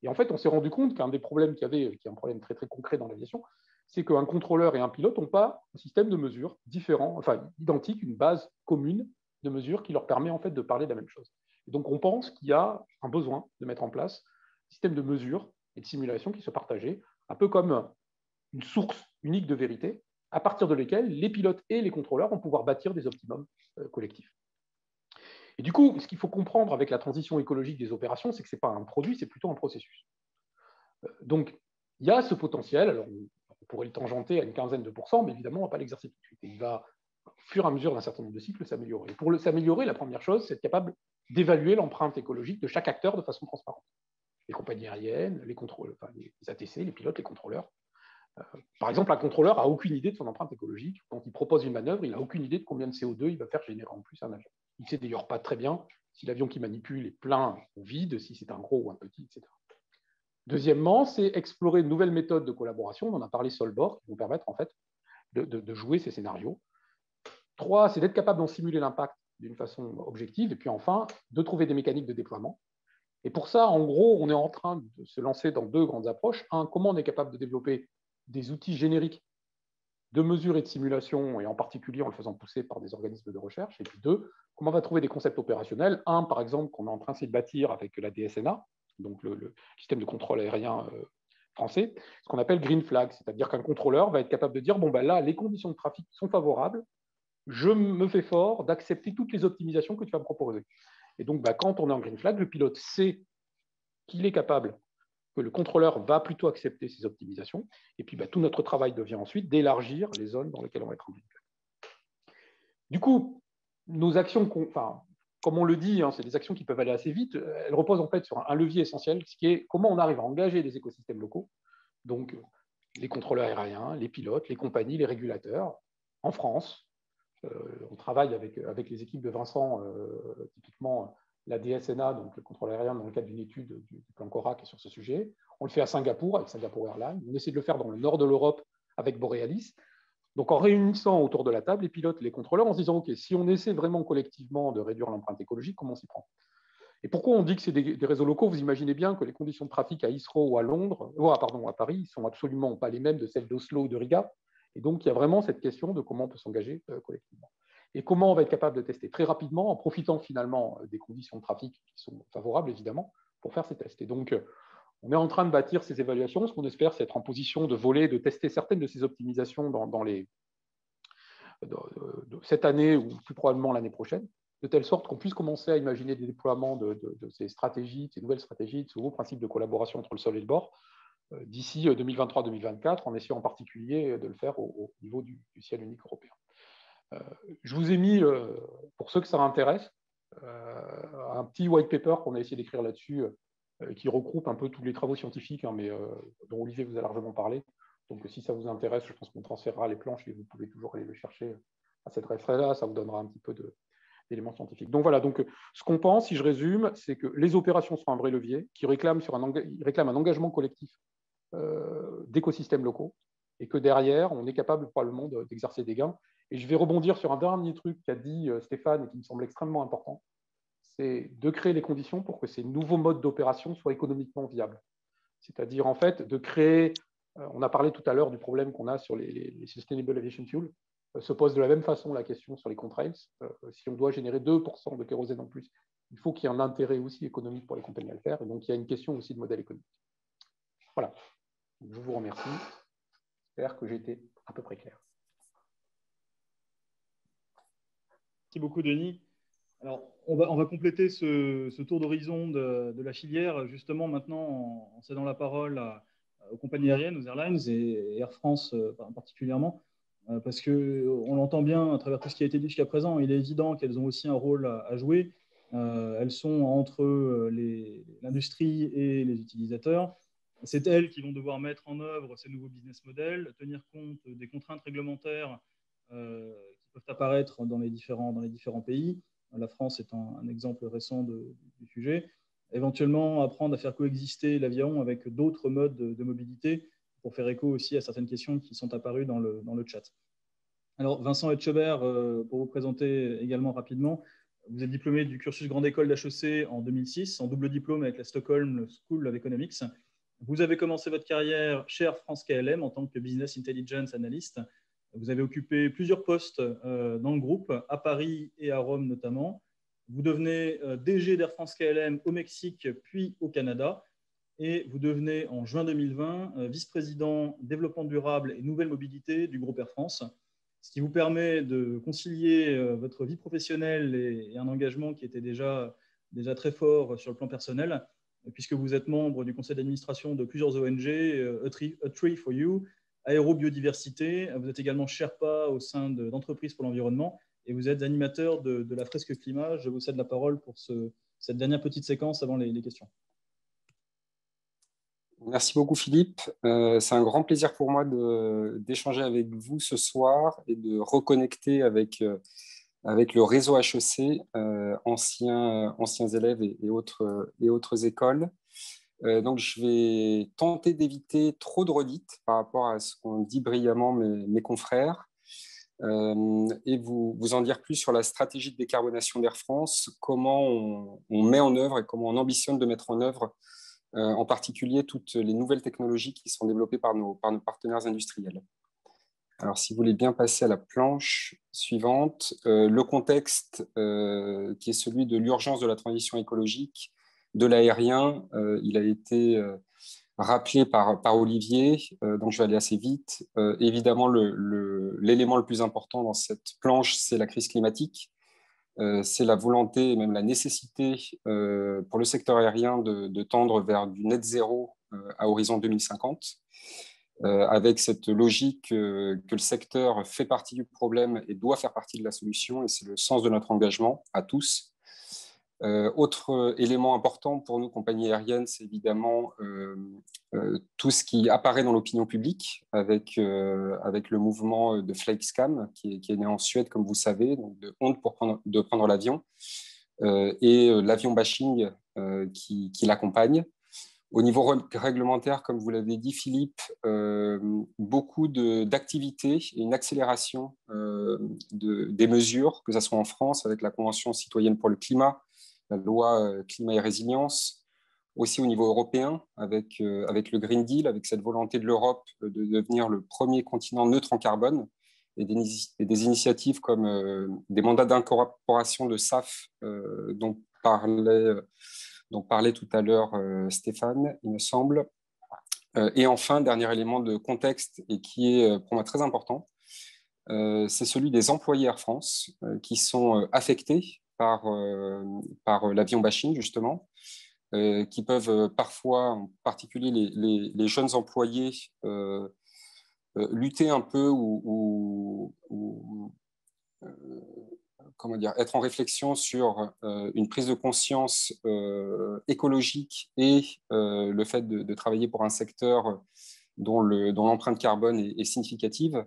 Et en fait, on s'est rendu compte qu'un des problèmes qu'il y avait, qui est un problème très, très concret dans l'aviation, c'est qu'un contrôleur et un pilote n'ont pas un système de mesure différent, enfin identique, une base commune de mesure qui leur permet en fait de parler de la même chose. Et donc, on pense qu'il y a un besoin de mettre en place un système de mesure et de simulation qui se partageait, un peu comme une source unique de vérité, à partir de laquelle les pilotes et les contrôleurs vont pouvoir bâtir des optimums collectifs. Et du coup, ce qu'il faut comprendre avec la transition écologique des opérations, c'est que ce n'est pas un produit, c'est plutôt un processus. Donc, il y a ce potentiel, alors on pourrait le tangenter à une quinzaine de pourcents, mais évidemment, on ne va pas l'exercer tout de suite. Et il va, au fur et à mesure d'un certain nombre de cycles, s'améliorer. Et pour s'améliorer, la première chose, c'est être capable d'évaluer l'empreinte écologique de chaque acteur de façon transparente. Les compagnies aériennes, les ATC, les pilotes, les contrôleurs. Par exemple, un contrôleur n'a aucune idée de son empreinte écologique. Quand il propose une manœuvre, il n'a aucune idée de combien de CO2 il va faire générer en plus un avion. Il ne sait d'ailleurs pas très bien si l'avion qu'il manipule est plein ou vide, si c'est un gros ou un petit, etc. Deuxièmement, c'est explorer de nouvelles méthodes de collaboration. On en a parlé sur le bord, qui vont permettre en fait de jouer ces scénarios. 3, c'est d'être capable d'en simuler l'impact d'une façon objective. Et puis enfin, de trouver des mécaniques de déploiement. Et pour ça, en gros, on est en train de se lancer dans deux grandes approches. Un, comment on est capable de développer des outils génériques de mesure et de simulation, et en particulier en le faisant pousser par des organismes de recherche. Et puis deux, comment on va trouver des concepts opérationnels. Un, par exemple, qu'on est en train de bâtir avec la DSNA, donc le système de contrôle aérien français, ce qu'on appelle Green Flag, c'est-à-dire qu'un contrôleur va être capable de dire, bon, ben là, les conditions de trafic sont favorables, je me fais fort d'accepter toutes les optimisations que tu vas me proposer. Et donc, quand on est en Green Flag, le pilote sait qu'il est capable, que le contrôleur va plutôt accepter ces optimisations, et puis tout notre travail devient ensuite d'élargir les zones dans lesquelles on va être en Green Flag. Du coup, nos actions, comme on le dit, c'est des actions qui peuvent aller assez vite, elles reposent en fait sur un levier essentiel, ce qui est comment on arrive à engager des écosystèmes locaux, donc les contrôleurs aériens, les pilotes, les compagnies, les régulateurs, en France. On travaille avec les équipes de Vincent, typiquement la DSNA, donc le contrôle aérien, dans le cadre d'une étude du plan CORA qui est sur ce sujet. On le fait à Singapour, avec Singapore Airlines. On essaie de le faire dans le nord de l'Europe avec Borealis. Donc, en réunissant autour de la table les pilotes et les contrôleurs, en se disant, OK, si on essaie vraiment collectivement de réduire l'empreinte écologique, comment on s'y prend? Et pourquoi on dit que c'est des réseaux locaux? Vous imaginez bien que les conditions de trafic à Heathrow ou à Paris ne sont absolument pas les mêmes de celles d'Oslo ou de Riga. Et donc, il y a vraiment cette question de comment on peut s'engager collectivement. Et comment on va être capable de tester très rapidement, en profitant finalement des conditions de trafic qui sont favorables, évidemment, pour faire ces tests. Et donc, on est en train de bâtir ces évaluations. Ce qu'on espère, c'est être en position de voler, de tester certaines de ces optimisations cette année ou plus probablement l'année prochaine, de telle sorte qu'on puisse commencer à imaginer des déploiements de ces stratégies, ces nouvelles stratégies, de ce nouveau principe de collaboration entre le sol et le bord, d'ici 2023-2024, en essayant en particulier de le faire au niveau du ciel unique européen. Je vous ai mis, pour ceux que ça intéresse, un petit white paper qu'on a essayé d'écrire là-dessus, qui regroupe un peu tous les travaux scientifiques, hein, mais dont Olivier vous a largement parlé. Donc, si ça vous intéresse, je pense qu'on transférera les planches et vous pouvez toujours aller le chercher à cette adresse-là. Ça vous donnera un petit peu d'éléments scientifiques. Donc, voilà. Donc, ce qu'on pense, si je résume, c'est que les opérations sont un vrai levier qui réclament un engagement collectif d'écosystèmes locaux et que derrière, on est capable probablement d'exercer des gains. Et je vais rebondir sur un dernier truc qu'a dit Stéphane et qui me semble extrêmement important, c'est de créer les conditions pour que ces nouveaux modes d'opération soient économiquement viables. C'est-à-dire, en fait, de créer, on a parlé tout à l'heure du problème qu'on a sur les Sustainable Aviation Fuel, se pose de la même façon la question sur les contrails. Si on doit générer 2% de kérosène en plus, il faut qu'il y ait un intérêt aussi économique pour les compagnies à le faire. Et donc, il y a une question aussi de modèle économique. Voilà. Je vous remercie. J'espère que j'ai été à peu près clair. Merci beaucoup, Denis. Alors, on va compléter ce tour d'horizon de la filière, justement, maintenant, en cédant la parole aux compagnies aériennes, aux airlines et Air France particulièrement, parce qu'on l'entend bien à travers tout ce qui a été dit jusqu'à présent, il est évident qu'elles ont aussi un rôle à jouer. Elles sont entre l'industrie et les utilisateurs. C'est elles qui vont devoir mettre en œuvre ces nouveaux business models, tenir compte des contraintes réglementaires qui peuvent apparaître dans les différents pays. La France est un exemple récent du sujet. Éventuellement, apprendre à faire coexister l'avion avec d'autres modes de mobilité pour faire écho aussi à certaines questions qui sont apparues dans le chat. Alors, Vincent Etchebert, pour vous présenter également rapidement, vous êtes diplômé du cursus Grande École d'HEC en 2006, en double diplôme avec la Stockholm School of Economics. Vous avez commencé votre carrière chez Air France KLM en tant que Business Intelligence Analyst. Vous avez occupé plusieurs postes dans le groupe, à Paris et à Rome notamment. Vous devenez DG d'Air France KLM au Mexique, puis au Canada. Et vous devenez en juin 2020 vice-président développement durable et nouvelle mobilité du groupe Air France, ce qui vous permet de concilier votre vie professionnelle et un engagement qui était déjà très fort sur le plan personnel, puisque vous êtes membre du conseil d'administration de plusieurs ONG, A Tree for You, Aérobiodiversité. Vous êtes également Sherpa au sein d'Entreprises pour l'environnement et vous êtes animateur de la fresque climat. Je vous cède la parole pour cette dernière petite séquence avant les questions. Merci beaucoup Philippe. C'est un grand plaisir pour moi d'échanger avec vous ce soir et de reconnecter avec le réseau HEC, anciens élèves et autres écoles. Donc, je vais tenter d'éviter trop de redites par rapport à ce qu'ont dit brillamment mes confrères et vous en dire plus sur la stratégie de décarbonation d'Air France, comment on met en œuvre et comment on ambitionne de mettre en œuvre en particulier toutes les nouvelles technologies qui sont développées par nos partenaires industriels. Alors, si vous voulez bien passer à la planche suivante, le contexte qui est celui de l'urgence de la transition écologique de l'aérien, il a été rappelé par Olivier, donc je vais aller assez vite. Évidemment, l'élément le plus important dans cette planche, c'est la crise climatique. C'est la volonté et même la nécessité pour le secteur aérien de tendre vers du net zéro à horizon 2050, avec cette logique que le secteur fait partie du problème et doit faire partie de la solution, et c'est le sens de notre engagement à tous. Autre élément important pour nous, compagnies aériennes, c'est évidemment tout ce qui apparaît dans l'opinion publique avec le mouvement de Flexcam qui est né en Suède, comme vous savez, donc de honte de prendre l'avion, et l'avion bashing qui l'accompagne. Au niveau réglementaire, comme vous l'avez dit, Philippe, beaucoup d'activités et une accélération des mesures, que ce soit en France avec la Convention citoyenne pour le climat, la loi climat et résilience, aussi au niveau européen avec le Green Deal, avec cette volonté de l'Europe de devenir le premier continent neutre en carbone, et des initiatives comme des mandats d'incorporation de SAF dont parlait tout à l'heure Stéphane, il me semble. Et enfin, dernier élément de contexte et qui est pour moi très important, c'est celui des employés Air France qui sont affectés par l'avion bashing, justement, qui peuvent parfois, en particulier les jeunes employés, lutter un peu ou comment dire, être en réflexion sur une prise de conscience écologique et le fait de travailler pour un secteur dont l'empreinte carbone est significative,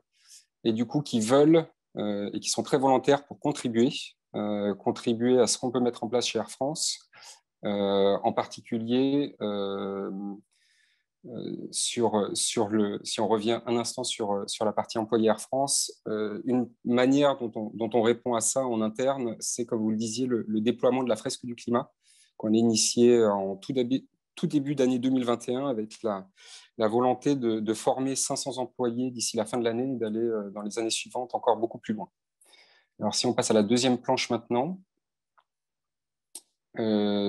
et du coup qui veulent et qui sont très volontaires pour contribuer à ce qu'on peut mettre en place chez Air France, en particulier si on revient un instant sur la partie employé Air France, une manière dont on répond à ça en interne, c'est, comme vous le disiez, le déploiement de la fresque du climat qu'on a initié en tout début d'année 2021 avec la volonté de former 500 employés d'ici la fin de l'année et d'aller dans les années suivantes encore beaucoup plus loin. Alors, si on passe à la deuxième planche maintenant,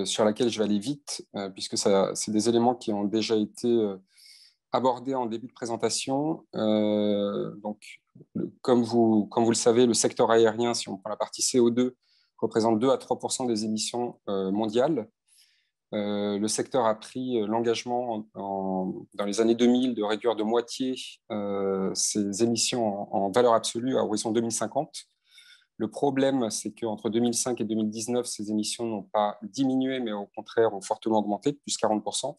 sur laquelle je vais aller vite, puisque c'est des éléments qui ont déjà été abordés en début de présentation. Donc, comme vous le savez, le secteur aérien, si on prend la partie CO2, représente 2 à 3% des émissions mondiales. Le secteur a pris l'engagement dans les années 2000 de réduire de moitié ses émissions en valeur absolue à horizon 2050. Le problème, c'est qu'entre 2005 et 2019, ces émissions n'ont pas diminué, mais au contraire ont fortement augmenté, plus 40%.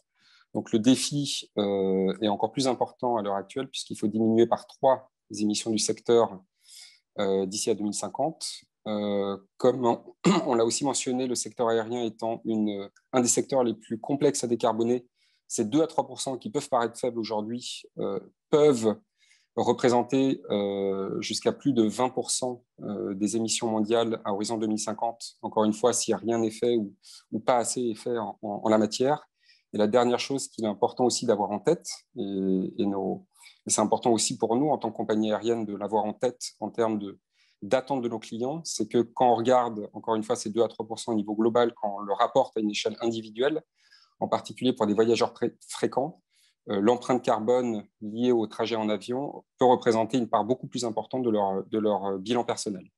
Donc le défi est encore plus important à l'heure actuelle, puisqu'il faut diminuer par 3 les émissions du secteur d'ici à 2050. Comme on l'a aussi mentionné, le secteur aérien étant un des secteurs les plus complexes à décarboner, ces 2 à 3% qui peuvent paraître faibles aujourd'hui peuvent représenter jusqu'à plus de 20% des émissions mondiales à horizon 2050. Encore une fois, si rien n'est fait ou pas assez est fait en la matière. Et la dernière chose qu'il est important aussi d'avoir en tête, et c'est important aussi pour nous en tant que compagnie aérienne de l'avoir en tête en termes d'attente de nos clients, c'est que quand on regarde, encore une fois, ces 2 à 3% au niveau global, quand on le rapporte à une échelle individuelle, en particulier pour des voyageurs fréquents, l'empreinte carbone liée au trajet en avion peut représenter une part beaucoup plus importante de leur bilan personnel.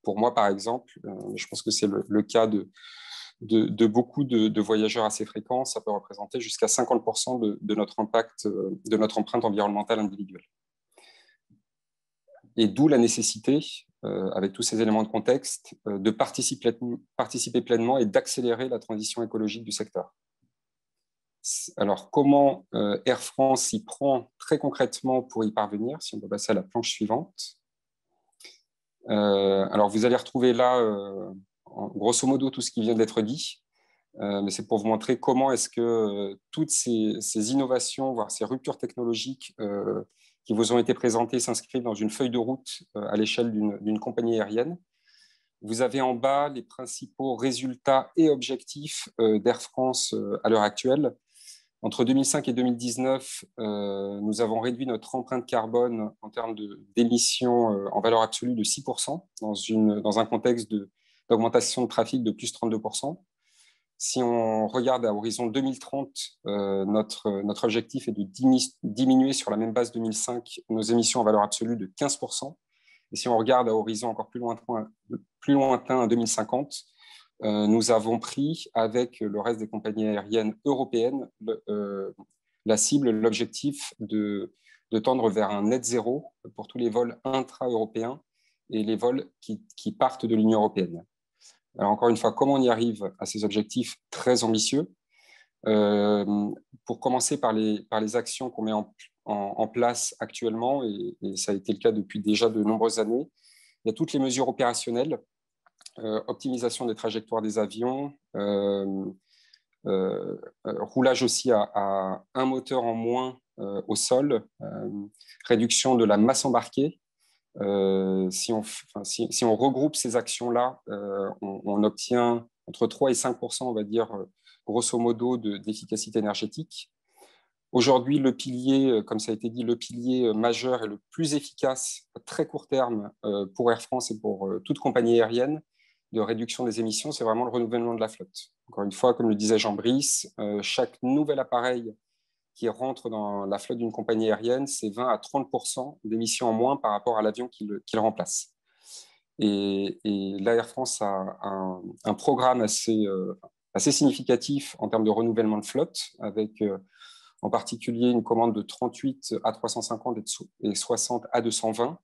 Pour moi, par exemple, je pense que c'est le cas de beaucoup de voyageurs assez fréquents, ça peut représenter jusqu'à 50% de notre impact, de notre empreinte environnementale individuelle. Et d'où la nécessité, avec tous ces éléments de contexte, de participer pleinement et d'accélérer la transition écologique du secteur. Alors, comment Air France s'y prend très concrètement pour y parvenir, si on peut passer à la planche suivante. Alors, vous allez retrouver là, grosso modo, tout ce qui vient d'être dit, mais c'est pour vous montrer comment est-ce que toutes ces innovations, voire ces ruptures technologiques qui vous ont été présentées s'inscrivent dans une feuille de route à l'échelle d'une compagnie aérienne. Vous avez en bas les principaux résultats et objectifs d'Air France à l'heure actuelle. Entre 2005 et 2019, nous avons réduit notre empreinte carbone en termes d'émissions en valeur absolue de 6%, dans un contexte d'augmentation de trafic de plus 32%. Si on regarde à horizon 2030, notre objectif est de diminuer sur la même base 2005 nos émissions en valeur absolue de 15%. Et si on regarde à horizon encore plus lointain à 2050, nous avons pris, avec le reste des compagnies aériennes européennes, la cible, l'objectif de tendre vers un net zéro pour tous les vols intra-européens et les vols qui partent de l'Union européenne. Alors, encore une fois, comment on y arrive à ces objectifs très ambitieux? Pour commencer par les actions qu'on met en place actuellement, et ça a été le cas depuis déjà de nombreuses années, il y a toutes les mesures opérationnelles, optimisation des trajectoires des avions, roulage aussi à un moteur en moins au sol, réduction de la masse embarquée. Si on regroupe ces actions-là, on obtient entre 3 et 5%, on va dire, grosso modo, d'efficacité énergétique. Aujourd'hui, le pilier, comme ça a été dit, le pilier majeur et le plus efficace à très court terme pour Air France et pour toute compagnie aérienne de réduction des émissions, c'est vraiment le renouvellement de la flotte. Encore une fois, comme le disait Jean-Brice, chaque nouvel appareil qui rentre dans la flotte d'une compagnie aérienne, c'est 20 à 30% d'émissions en moins par rapport à l'avion qui le remplace. Et là, Air France a un programme assez significatif en termes de renouvellement de flotte, avec en particulier une commande de 38 à 350 et 60 à 220.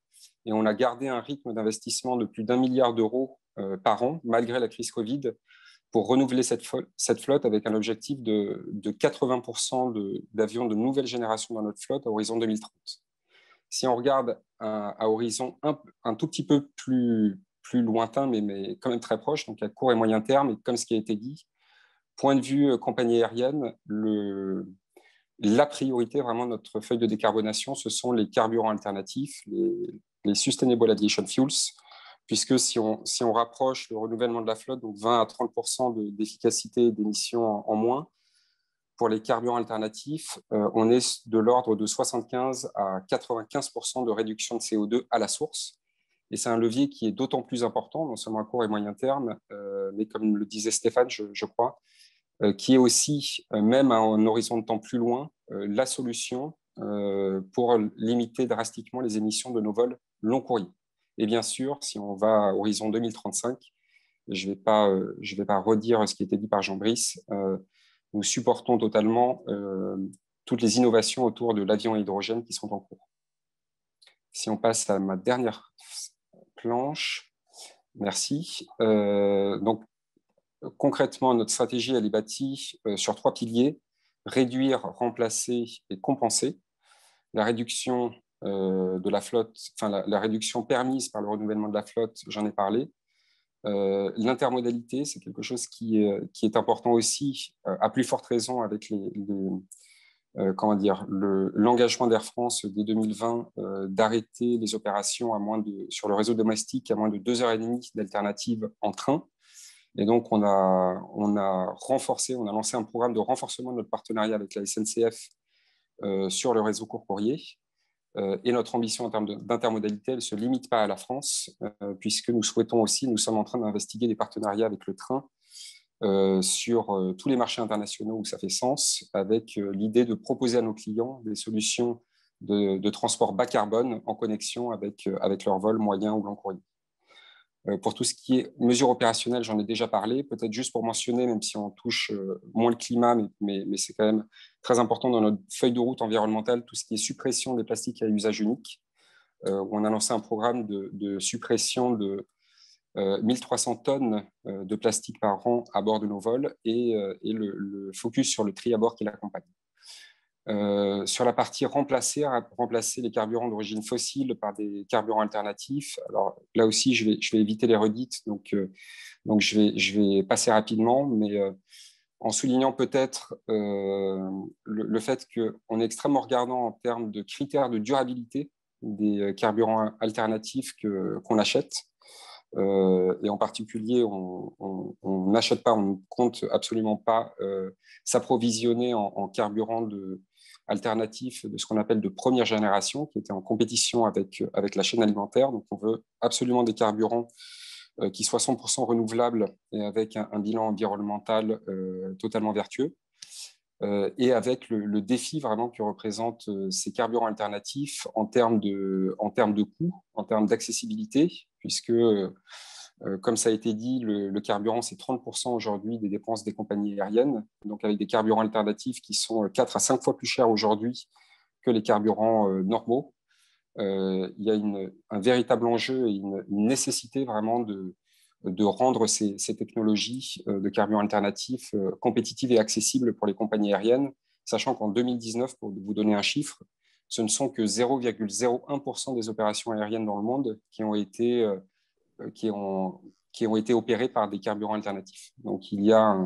Et on a gardé un rythme d'investissement de plus d'1 milliard d'euros par an, malgré la crise Covid, pour renouveler cette flotte avec un objectif de 80% d'avions de nouvelle génération dans notre flotte à horizon 2030. Si on regarde à horizon un tout petit peu plus lointain, mais quand même très proche, donc à court et moyen terme, et comme ce qui a été dit, point de vue compagnie aérienne, la priorité, vraiment, notre feuille de décarbonation, ce sont les carburants alternatifs, les Sustainable Aviation Fuels, puisque si on rapproche le renouvellement de la flotte, donc 20 à 30% d'efficacité et d'émissions en moins, pour les carburants alternatifs, on est de l'ordre de 75 à 95% de réduction de CO2 à la source. Et c'est un levier qui est d'autant plus important, non seulement à court et moyen terme, mais comme le disait Stéphane, je crois, qui est aussi, même à un horizon de temps plus loin, la solution pour limiter drastiquement les émissions de nos vols long courriers. Et bien sûr, si on va à horizon 2035, je ne vais pas redire ce qui a été dit par Jean-Brice, nous supportons totalement toutes les innovations autour de l'avion à hydrogène qui sont en cours. Si on passe à ma dernière planche, merci. Donc, concrètement, notre stratégie, elle est bâtie sur 3 piliers: réduire, remplacer et compenser. La réduction de la flotte, enfin la réduction permise par le renouvellement de la flotte, j'en ai parlé. L'intermodalité, c'est quelque chose qui est important aussi, à plus forte raison avec l'engagement d'Air France dès 2020 d'arrêter les opérations sur le réseau domestique à moins de 2h30 d'alternative en train. Et donc, on a lancé un programme de renforcement de notre partenariat avec la SNCF sur le réseau court courrier. Et notre ambition en termes d'intermodalité, elle ne se limite pas à la France, puisque nous sommes en train d'investiguer des partenariats avec le train sur tous les marchés internationaux où ça fait sens, avec l'idée de proposer à nos clients des solutions de transport bas carbone en connexion avec leur vol moyen ou long courrier. Pour tout ce qui est mesures opérationnelles, j'en ai déjà parlé. Peut-être juste pour mentionner, même si on touche moins le climat, mais c'est quand même très important dans notre feuille de route environnementale, tout ce qui est suppression des plastiques à usage unique, où on a lancé un programme de suppression de 1300 tonnes de plastique par an à bord de nos vols et le focus sur le tri à bord qui l'accompagne. Sur la partie remplacer les carburants d'origine fossile par des carburants alternatifs. Alors là aussi, je vais éviter les redites, donc je vais passer rapidement, mais en soulignant peut-être le fait qu'on est extrêmement regardant en termes de critères de durabilité des carburants alternatifs qu'on achète. Et en particulier, on n'achète pas, on ne compte absolument pas s'approvisionner en carburant alternatif de ce qu'on appelle de première génération, qui était en compétition avec la chaîne alimentaire. Donc, on veut absolument des carburants qui soient 100% renouvelables et avec un bilan environnemental totalement vertueux. Et avec le défi vraiment que représentent ces carburants alternatifs en termes de coût, en termes d'accessibilité, puisque, comme ça a été dit, le carburant, c'est 30% aujourd'hui des dépenses des compagnies aériennes, donc avec des carburants alternatifs qui sont 4 à 5 fois plus chers aujourd'hui que les carburants normaux. Il y a un véritable enjeu et une nécessité vraiment de rendre ces technologies de carburants alternatifs compétitives et accessibles pour les compagnies aériennes, sachant qu'en 2019, pour vous donner un chiffre, ce ne sont que 0,01% des opérations aériennes dans le monde qui ont été opérées par des carburants alternatifs. Donc, il y a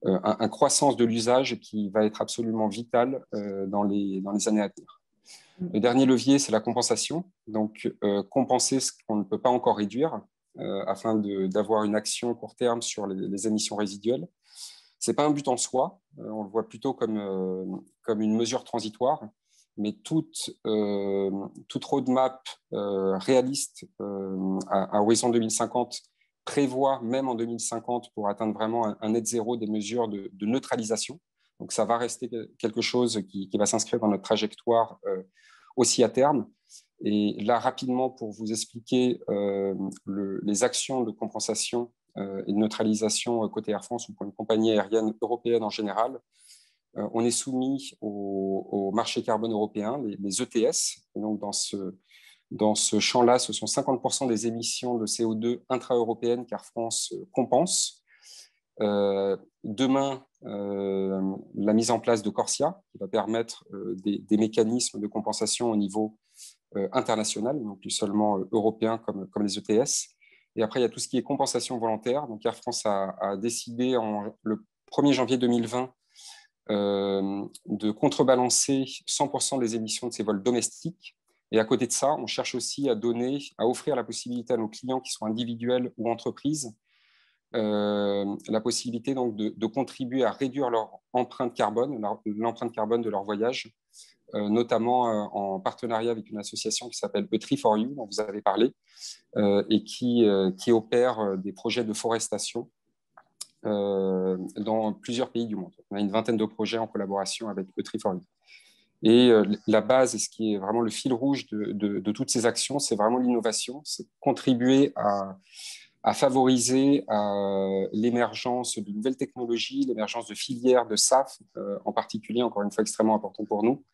un croissance de l'usage qui va être absolument vital dans les années à venir. Le dernier levier, c'est la compensation. Donc, compenser ce qu'on ne peut pas encore réduire, afin d'avoir une action court terme sur les émissions résiduelles. Ce n'est pas un but en soi, on le voit plutôt comme une mesure transitoire, mais toute roadmap réaliste à horizon 2050 prévoit, même en 2050, pour atteindre vraiment un net zéro, des mesures de neutralisation. Donc ça va rester quelque chose qui va s'inscrire dans notre trajectoire aussi à terme. Et là, rapidement, pour vous expliquer les actions de compensation et de neutralisation côté Air France ou pour une compagnie aérienne européenne en général, on est soumis au marché carbone européen, les ETS. Et donc, dans Dans ce champ-là, ce sont 50% des émissions de CO2 intra-européennes qu'Air France compense. Demain, la mise en place de Corsia, qui va permettre des mécanismes de compensation au niveau international, donc plus seulement européen comme les ETS. Et après, il y a tout ce qui est compensation volontaire. Donc Air France a décidé le 1er janvier 2020 de contrebalancer 100% des émissions de ses vols domestiques. Et à côté de ça, on cherche aussi à offrir la possibilité à nos clients qui sont individuels ou entreprises, la possibilité donc de contribuer à réduire leur empreinte carbone, l'empreinte carbone de leur voyage, notamment en partenariat avec une association qui s'appelle E3for You, dont vous avez parlé, et qui opère des projets de forestation dans plusieurs pays du monde. On a une vingtaine de projets en collaboration avec E3for You. Et la base, et ce qui est vraiment le fil rouge de toutes ces actions, c'est vraiment l'innovation, c'est contribuer à favoriser l'émergence de nouvelles technologies, l'émergence de filières, de SAF, en particulier, encore une fois, extrêmement important pour nous.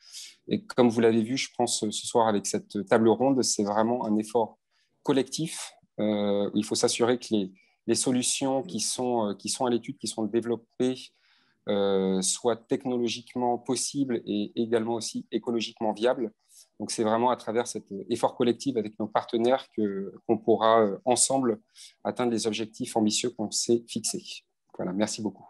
Et comme vous l'avez vu, je pense, ce soir, avec cette table ronde, c'est vraiment un effort collectif. Il faut s'assurer que les solutions qui sont à l'étude, qui sont développées, soient technologiquement possibles et également aussi écologiquement viables. Donc, c'est vraiment à travers cet effort collectif avec nos partenaires qu'on pourra ensemble atteindre les objectifs ambitieux qu'on s'est fixés. Voilà, merci beaucoup.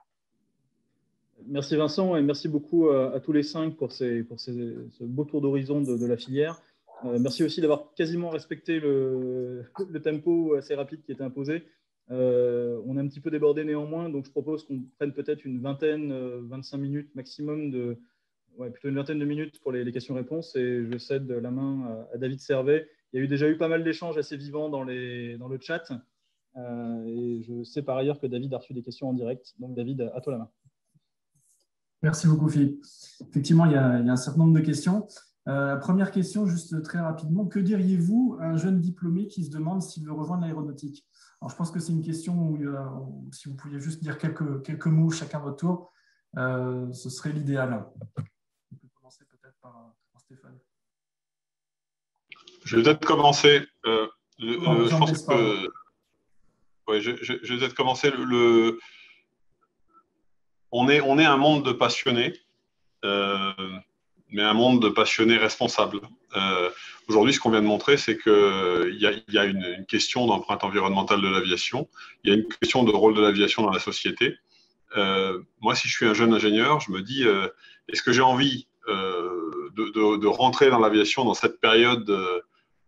Merci Vincent et merci beaucoup à tous les 5 pour ce beau tour d'horizon de la filière. Merci aussi d'avoir quasiment respecté le tempo assez rapide qui était imposé. On est un petit peu débordé néanmoins, donc je propose qu'on prenne peut-être une vingtaine, 25 minutes maximum plutôt une vingtaine de minutes pour les questions-réponses, et je cède la main à David Servet. Il y a déjà eu pas mal d'échanges assez vivants dans le chat, et je sais par ailleurs que David a reçu des questions en direct. Donc David, à toi la main. Merci beaucoup Philippe. Effectivement, il y a un certain nombre de questions. Première question, juste très rapidement, que diriez-vous à un jeune diplômé qui se demande s'il veut rejoindre l'aéronautique? Alors, je pense que c'est une question où, si vous pouviez juste dire quelques mots chacun votre tour, ce serait l'idéal. On peut commencer peut-être par Stéphane. Je vais peut-être commencer. Je pense que, ouais, je vais peut-être commencer. On est un monde de passionnés, mais un monde de passionnés responsables. Aujourd'hui, ce qu'on vient de montrer, c'est qu'il y a une question d'empreinte environnementale de l'aviation, il y a une question de rôle de l'aviation dans la société. Moi, si je suis un jeune ingénieur, je me dis, est-ce que j'ai envie de rentrer dans l'aviation dans cette période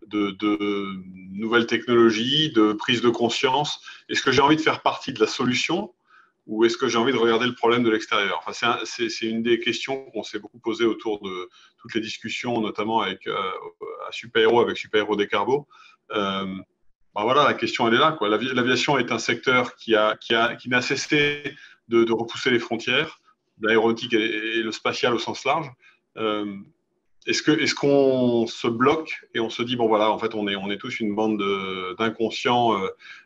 de nouvelles technologies, de prise de conscience? Est-ce que j'ai envie de faire partie de la solution ou est-ce que j'ai envie de regarder le problème de l'extérieur? Enfin, c'est une des questions qu'on s'est beaucoup posées autour de toutes les discussions, notamment à Super Héros, avec Super Héros Décarbo. Voilà, la question, elle est là, quoi. L'aviation est un secteur qui n'a cessé de repousser les frontières, l'aéronautique et le spatial au sens large. Est-ce qu'on se bloque et on se dit, bon voilà, en fait, on est tous une bande d'inconscients,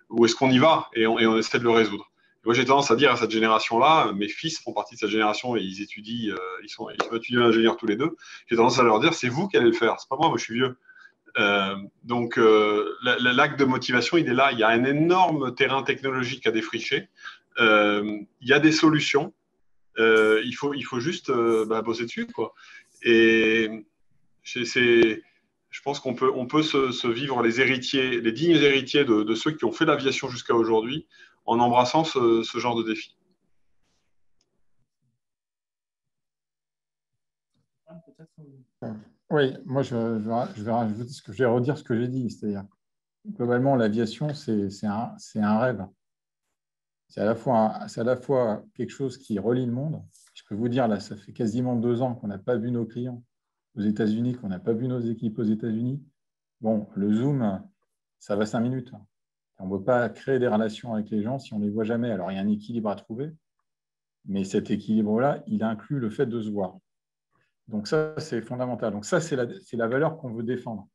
ou est-ce qu'on y va et on essaie de le résoudre? Moi, j'ai tendance à dire à cette génération-là, mes fils font partie de cette génération et ils étudient, ils sont étudiants ingénieurs tous les deux. J'ai tendance à leur dire, c'est vous qui allez le faire, c'est pas moi je suis vieux. Donc, l'acte de motivation, il est là. Il y a un énorme terrain technologique à défricher. Il y a des solutions. Il faut juste bosser dessus, quoi. Et je pense qu'on peut se vivre les dignes héritiers de ceux qui ont fait l'aviation jusqu'à aujourd'hui, en embrassant ce genre de défi. Oui, moi je vais rajouter je vais redire ce que j'ai dit, c'est-à-dire globalement l'aviation c'est un rêve. C'est à la fois quelque chose qui relie le monde. Je peux vous dire là, ça fait quasiment 2 ans qu'on n'a pas vu nos clients aux États-Unis, qu'on n'a pas vu nos équipes aux États-Unis. Bon, le Zoom, ça va 5 minutes. On ne peut pas créer des relations avec les gens si on ne les voit jamais. Alors, il y a un équilibre à trouver, mais cet équilibre-là, il inclut le fait de se voir. Donc, ça, c'est fondamental. Donc, ça, c'est la valeur qu'on veut défendre.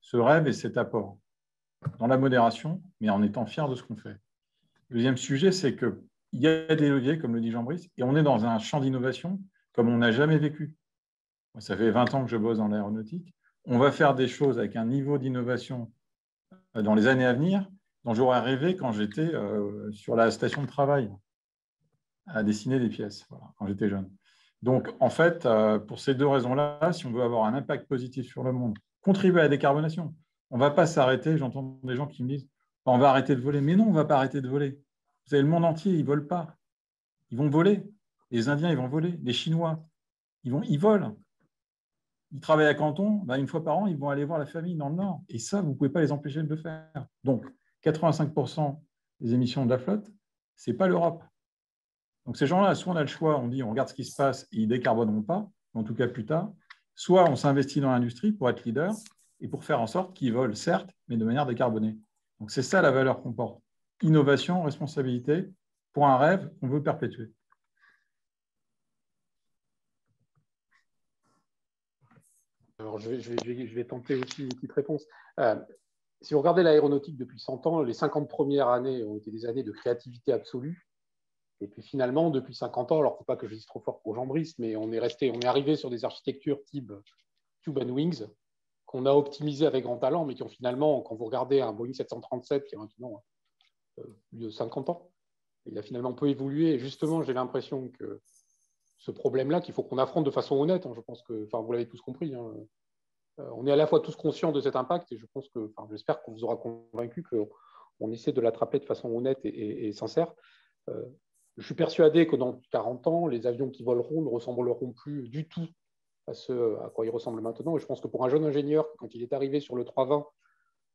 Ce rêve et cet apport dans la modération, mais en étant fier de ce qu'on fait. Le deuxième sujet, c'est qu'il y a des leviers, comme le dit Jean-Brice, et on est dans un champ d'innovation comme on n'a jamais vécu. Ça fait 20 ans que je bosse dans l'aéronautique. on va faire des choses avec un niveau d'innovation dans les années à venir dont j'aurais rêvé quand j'étais sur la station de travail à dessiner des pièces, voilà, quand j'étais jeune. Donc, en fait, pour ces deux raisons-là, si on veut avoir un impact positif sur le monde, contribuer à la décarbonation, on ne va pas s'arrêter. J'entends des gens qui me disent on va arrêter de voler. Mais non, on ne va pas arrêter de voler. Vous savez, le monde entier, ils ne volent pas. Ils vont voler. Les Indiens, ils vont voler. Les Chinois, ils volent. Ils travaillent à Canton, ben, une fois par an, ils vont aller voir la famille dans le Nord. Et ça, vous ne pouvez pas les empêcher de le faire. Donc, 85% des émissions de la flotte, ce n'est pas l'Europe. Donc, ces gens-là, soit on a le choix, on dit on regarde ce qui se passe et ils ne décarboneront pas, en tout cas plus tard, soit on s'investit dans l'industrie pour être leader et pour faire en sorte qu'ils volent, certes, mais de manière décarbonée. Donc, c'est ça la valeur qu'on porte. Innovation, responsabilité, pour un rêve qu'on veut perpétuer. Alors, je vais tenter aussi une petite réponse. Si vous regardez l'aéronautique depuis 100 ans, les 50 premières années ont été des années de créativité absolue. Et puis finalement, depuis 50 ans, alors il ne faut pas que je dise trop fort pour Jean-Brice, mais on est arrivé sur des architectures type Tube and Wings qu'on a optimisées avec grand talent, mais qui ont finalement, quand vous regardez un Boeing 737 qui a maintenant plus de 50 ans, il a finalement peu évolué. Et justement, j'ai l'impression que ce problème-là, qu'il faut qu'on affronte de façon honnête, hein, je pense que, enfin, vous l'avez tous compris, hein, on est à la fois tous conscients de cet impact, et je pense que, enfin, j'espère qu'on vous aura convaincu qu'on essaie de l'attraper de façon honnête et sincère. Je suis persuadé que dans 40 ans, les avions qui voleront ne ressembleront plus du tout à ce à quoi ils ressemblent maintenant. Et je pense que pour un jeune ingénieur, quand il est arrivé sur le 320,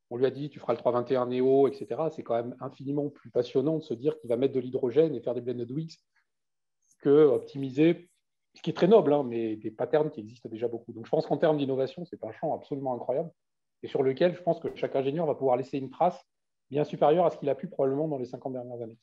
on lui a dit tu feras le 321 Neo, etc. C'est quand même infiniment plus passionnant de se dire qu'il va mettre de l'hydrogène et faire des blended wings que optimiser, ce qui est très noble, hein, mais des patterns qui existent déjà beaucoup. Donc je pense qu'en termes d'innovation, c'est un champ absolument incroyable et sur lequel je pense que chaque ingénieur va pouvoir laisser une trace bien supérieure à ce qu'il a pu probablement dans les 50 dernières années.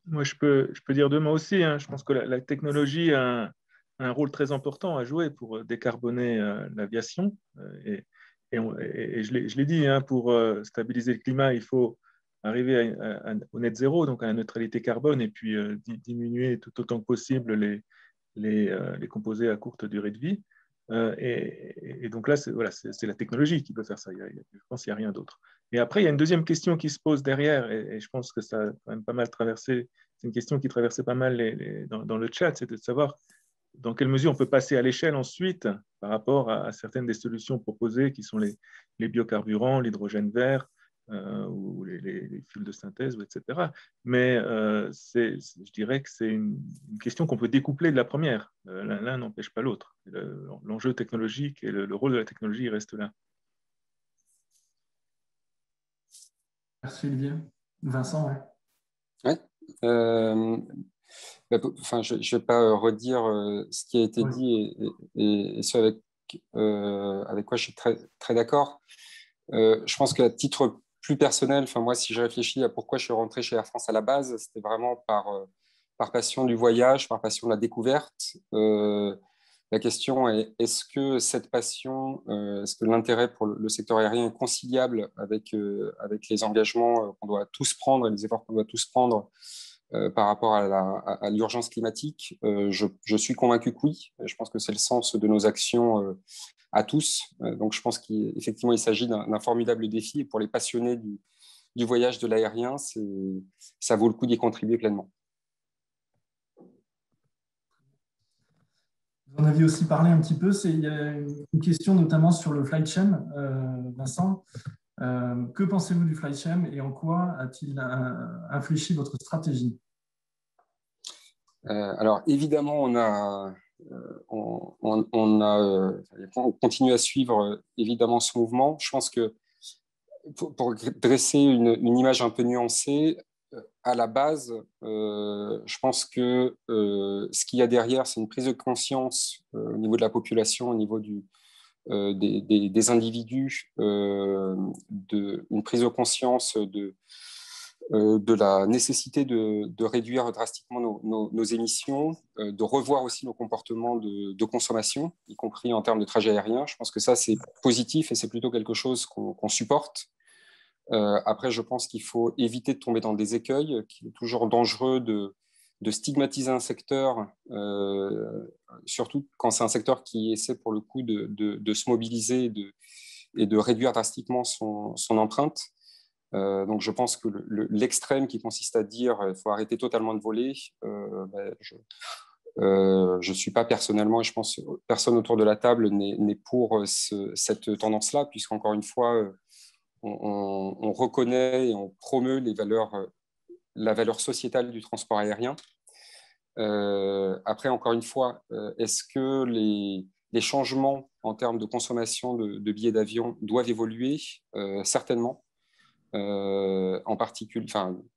Moi, je peux dire deux mots aussi. Hein. Je pense que la technologie a un rôle très important à jouer pour décarboner l'aviation. Et je l'ai dit, hein, pour stabiliser le climat, il faut arriver au net zéro, donc à la neutralité carbone, et puis diminuer tout autant que possible les composés à courte durée de vie. Et donc là, c'est la technologie qui peut faire ça. Je pense qu'il n'y a rien d'autre. Et après, il y a une deuxième question qui se pose derrière, et je pense que ça a quand même pas mal traversé, c'est une question qui traversait pas mal dans le chat, c'est de savoir dans quelle mesure on peut passer à l'échelle ensuite par rapport à certaines des solutions proposées qui sont les biocarburants, l'hydrogène vert, ou les fuels de synthèse, etc. Mais je dirais que c'est une question qu'on peut découpler de la première. L'un n'empêche pas l'autre. L'enjeu technologique et le rôle de la technologie reste là. Merci Olivier. Vincent, ouais. Enfin, je ne vais pas redire ce qui a été dit et ce avec quoi je suis très, très d'accord. Je pense qu'à titre plus personnel, enfin, moi, si je réfléchis à pourquoi je suis rentré chez Air France à la base, c'était vraiment par passion du voyage, par passion de la découverte. La question est, est-ce que cette passion, est-ce que l'intérêt pour le secteur aérien est conciliable avec les engagements qu'on doit tous prendre et les efforts qu'on doit tous prendre par rapport à l'urgence climatique? Je suis convaincu que oui. Je pense que c'est le sens de nos actions à tous. Donc, je pense qu'effectivement, il s'agit d'un formidable défi. Et pour les passionnés du voyage de l'aérien, ça vaut le coup d'y contribuer pleinement. Vous en aviez aussi parlé un petit peu. Il y a une question notamment sur le flight shame, Vincent. Que pensez-vous du flight shame et en quoi a-t-il infléchi votre stratégie? Alors, évidemment, on continue à suivre évidemment ce mouvement. Je pense que pour dresser une image un peu nuancée, à la base, je pense que ce qu'il y a derrière, c'est une prise de conscience au niveau de la population, au niveau des individus, une prise de conscience de la nécessité de réduire drastiquement nos émissions, de revoir aussi nos comportements de consommation, y compris en termes de trajet aérien. Je pense que ça, c'est positif et c'est plutôt quelque chose qu'on supporte. Après, je pense qu'il faut éviter de tomber dans des écueils, qu'il est toujours dangereux de stigmatiser un secteur, surtout quand c'est un secteur qui essaie pour le coup de se mobiliser et de réduire drastiquement son empreinte. Donc je pense que l'extrême qui consiste à dire il faut arrêter totalement de voler, je ne suis pas personnellement, et je pense que personne autour de la table n'est pour cette tendance-là, puisqu'encore une fois, on reconnaît et on promeut la valeur sociétale du transport aérien. Après, encore une fois, est-ce que les changements en termes de consommation de billets d'avion doivent évoluer? Certainement. En particulier,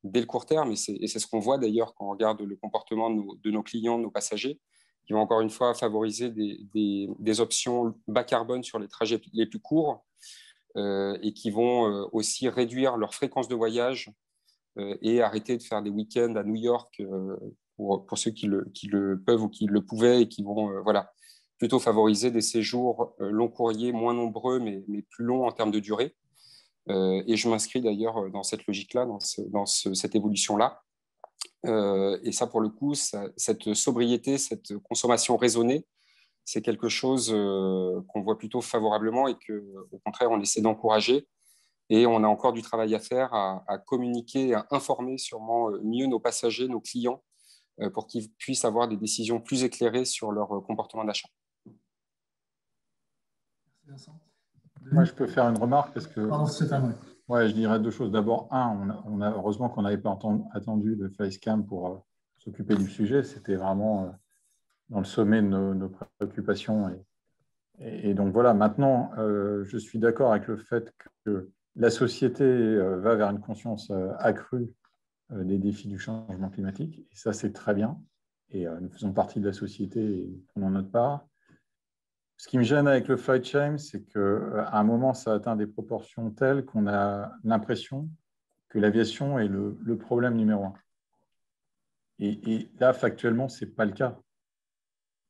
dès le court terme, et c'est ce qu'on voit d'ailleurs quand on regarde le comportement de nos clients, de nos passagers, qui vont encore une fois favoriser des options bas carbone sur les trajets les plus courts et qui vont aussi réduire leur fréquence de voyage et arrêter de faire des week-ends à New York pour ceux qui le peuvent ou qui le pouvaient et qui vont plutôt favoriser des séjours long courriers, moins nombreux mais plus longs en termes de durée. Et je m'inscris d'ailleurs dans cette logique-là, dans cette évolution-là. Et ça, pour le coup, cette sobriété, cette consommation raisonnée, c'est quelque chose qu'on voit plutôt favorablement et qu'au contraire, on essaie d'encourager. Et on a encore du travail à faire, à communiquer, à informer sûrement mieux nos passagers, nos clients, pour qu'ils puissent avoir des décisions plus éclairées sur leur comportement d'achat. Merci Vincent. Moi, je peux faire une remarque parce que je dirais deux choses. D'abord, on a heureusement qu'on n'avait pas attendu le Facecam pour s'occuper du sujet. C'était vraiment dans le sommet de nos préoccupations. Et donc voilà, maintenant, je suis d'accord avec le fait que la société va vers une conscience accrue des défis du changement climatique. Et ça, c'est très bien. Et nous faisons partie de la société et prenons notre part. Ce qui me gêne avec le flight shame, c'est qu'à un moment, ça atteint des proportions telles qu'on a l'impression que l'aviation est le problème numéro un. Et là, factuellement, ce n'est pas le cas.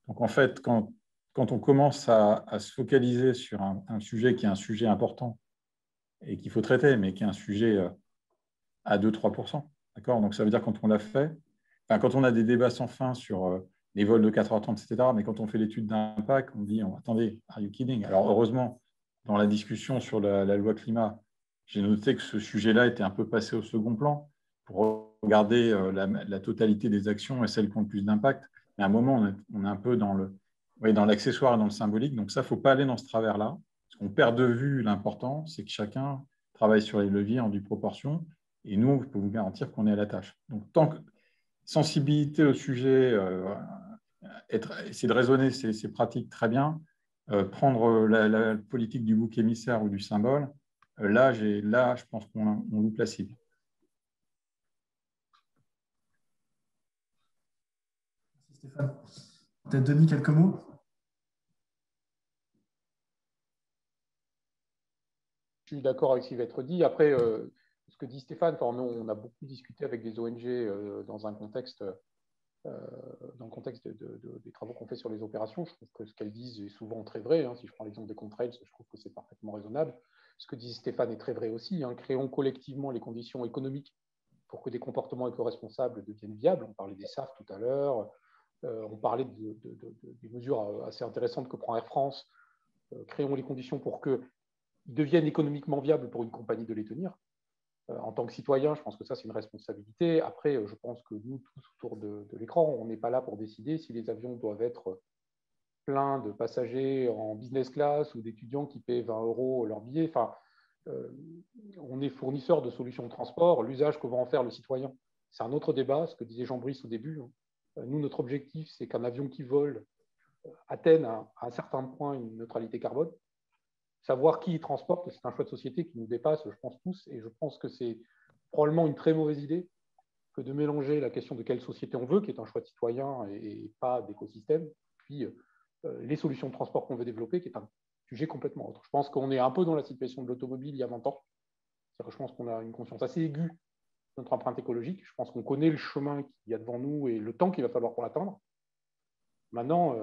Donc, en fait, quand on commence à se focaliser sur un sujet qui est un sujet important et qu'il faut traiter, mais qui est un sujet à 2-3%, d'accord ? Donc, ça veut dire quand on l'a fait, quand on a des débats sans fin sur les vols de 4h30, etc. Mais quand on fait l'étude d'impact, on dit attendez, are you kidding? Alors heureusement, dans la discussion sur la loi climat, j'ai noté que ce sujet-là était un peu passé au second plan pour regarder la totalité des actions et celles qui ont le plus d'impact. Mais à un moment, on est un peu dans l'accessoire et dans le symbolique. Donc ça, il ne faut pas aller dans ce travers-là. Parce qu'on perd de vue l'important, c'est que chacun travaille sur les leviers en due proportion. Et nous, je peux vous garantir qu'on est à la tâche. Donc tant que sensibilité au sujet, essayer de raisonner ces pratiques très bien, prendre la politique du bouc émissaire ou du symbole, là, je pense qu'on loupe la cible. Merci Stéphane. Peut-être Denis, quelques mots? Je suis d'accord avec ce qui va être dit. Après, ce que dit Stéphane, on a beaucoup discuté avec des ONG dans le contexte des travaux qu'on fait sur les opérations. Je trouve que ce qu'elles disent est souvent très vrai. Si je prends l'exemple des contrails, je trouve que c'est parfaitement raisonnable. Ce que dit Stéphane est très vrai aussi. Créons collectivement les conditions économiques pour que des comportements éco-responsables deviennent viables. On parlait des SAF tout à l'heure. On parlait des mesures assez intéressantes que prend Air France. Créons les conditions pour qu'ils deviennent économiquement viables pour une compagnie de les tenir. En tant que citoyen, je pense que ça, c'est une responsabilité. Après, je pense que nous, tous autour de l'écran, on n'est pas là pour décider si les avions doivent être pleins de passagers en business class ou d'étudiants qui paient 20 € leur billet. Enfin, on est fournisseur de solutions de transport. L'usage que va en faire le citoyen, c'est un autre débat, ce que disait Jean-Brice au début. Nous, notre objectif, c'est qu'un avion qui vole atteigne à un certain point une neutralité carbone. Savoir qui il transporte, c'est un choix de société qui nous dépasse, je pense tous, et je pense que c'est probablement une très mauvaise idée que de mélanger la question de quelle société on veut, qui est un choix de citoyen et pas d'écosystème, puis les solutions de transport qu'on veut développer, qui est un sujet complètement autre. Je pense qu'on est un peu dans la situation de l'automobile il y a 20 ans. Je pense qu'on a une conscience assez aiguë de notre empreinte écologique. Je pense qu'on connaît le chemin qu'il y a devant nous et le temps qu'il va falloir pour l'atteindre. Maintenant,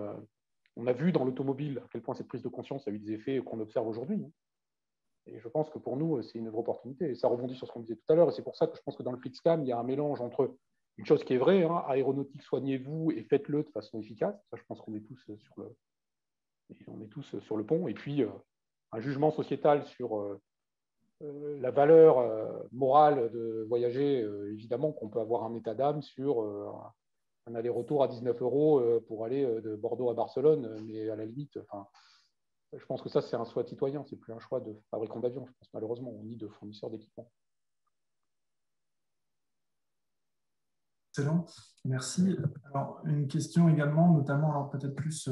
on a vu dans l'automobile à quel point cette prise de conscience a eu des effets qu'on observe aujourd'hui. Et je pense que pour nous, c'est une vraie opportunité. Et ça rebondit sur ce qu'on disait tout à l'heure. Et c'est pour ça que je pense que dans le FlixCam, il y a un mélange entre une chose qui est vraie, hein, aéronautique, soignez-vous et faites-le de façon efficace. Ça, je pense qu'on est tous sur le pont. Et puis, un jugement sociétal sur la valeur morale de voyager, évidemment qu'on peut avoir un état d'âme sur un aller-retour à 19 € pour aller de Bordeaux à Barcelone, mais à la limite, je pense que ça, c'est un choix citoyen, c'est plus un choix de fabricant d'avions, je pense, malheureusement, ni de fournisseur d'équipements. Excellent, merci. Alors, une question également, notamment, alors peut-être plus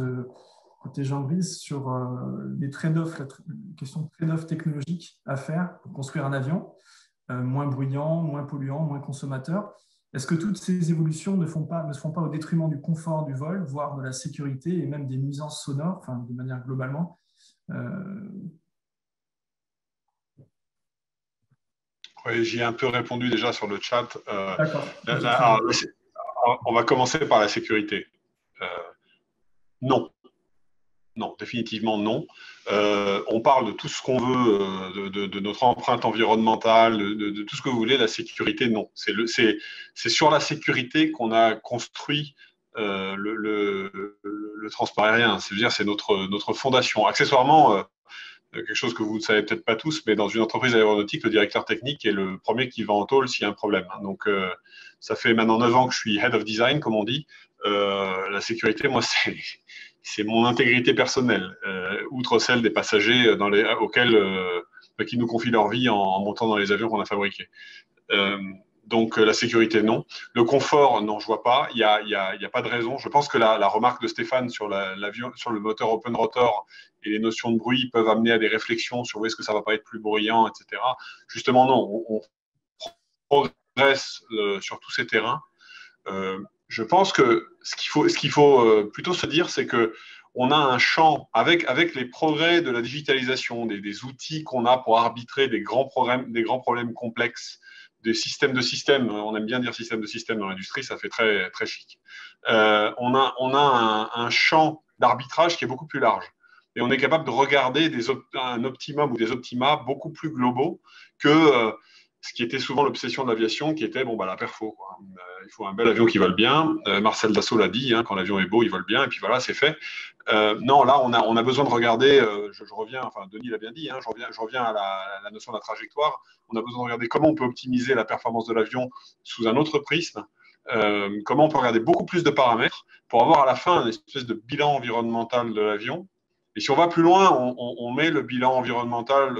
côté Jean-Brice, sur les trade-offs, la question de trade-off technologique à faire pour construire un avion, moins bruyant, moins polluant, moins consommateur. Est-ce que toutes ces évolutions ne se font pas au détriment du confort du vol, voire de la sécurité et même des nuisances sonores, enfin, de manière globalement Oui, j'y ai un peu répondu déjà sur le chat. D'accord. On va commencer par la sécurité. Non. Non, définitivement non. On parle de tout ce qu'on veut, de notre empreinte environnementale, de tout ce que vous voulez. La sécurité, non. C'est sur la sécurité qu'on a construit le transport aérien. C'est-à-dire, c'est notre fondation. Accessoirement, quelque chose que vous ne savez peut-être pas tous, mais dans une entreprise aéronautique, le directeur technique est le premier qui va en tôle s'il y a un problème. Donc, ça fait maintenant 9 ans que je suis head of design, comme on dit. La sécurité, moi, c'est mon intégrité personnelle, outre celle des passagers qui nous confient leur vie en montant dans les avions qu'on a fabriqués. Donc, la sécurité, non. Le confort, non, je ne vois pas. Il n'y a pas de raison. Je pense que la remarque de Stéphane sur l'avion, sur le moteur open rotor et les notions de bruit peuvent amener à des réflexions sur où est-ce que ça ne va pas être plus bruyant, etc. Justement, non. On progresse sur tous ces terrains. Je pense que ce qu'il faut plutôt se dire, c'est qu'on a un champ, avec les progrès de la digitalisation, des outils qu'on a pour arbitrer des grands problèmes complexes, des systèmes de systèmes, on aime bien dire système de système dans l'industrie, ça fait très, très chic. On a un champ d'arbitrage qui est beaucoup plus large. Et on est capable de regarder un optimum ou des optima beaucoup plus globaux que ce qui était souvent l'obsession de l'aviation, qui était la perfo, quoi. Il faut un bel avion qui vole bien. Marcel Dassault l'a dit, hein, quand l'avion est beau, il vole bien, et puis voilà, c'est fait. Non, là, on a besoin de regarder, je reviens, enfin Denis l'a bien dit, hein, je reviens à la notion de la trajectoire. On a besoin de regarder comment on peut optimiser la performance de l'avion sous un autre prisme, comment on peut regarder beaucoup plus de paramètres pour avoir à la fin une espèce de bilan environnemental de l'avion. Et si on va plus loin, on met le bilan environnemental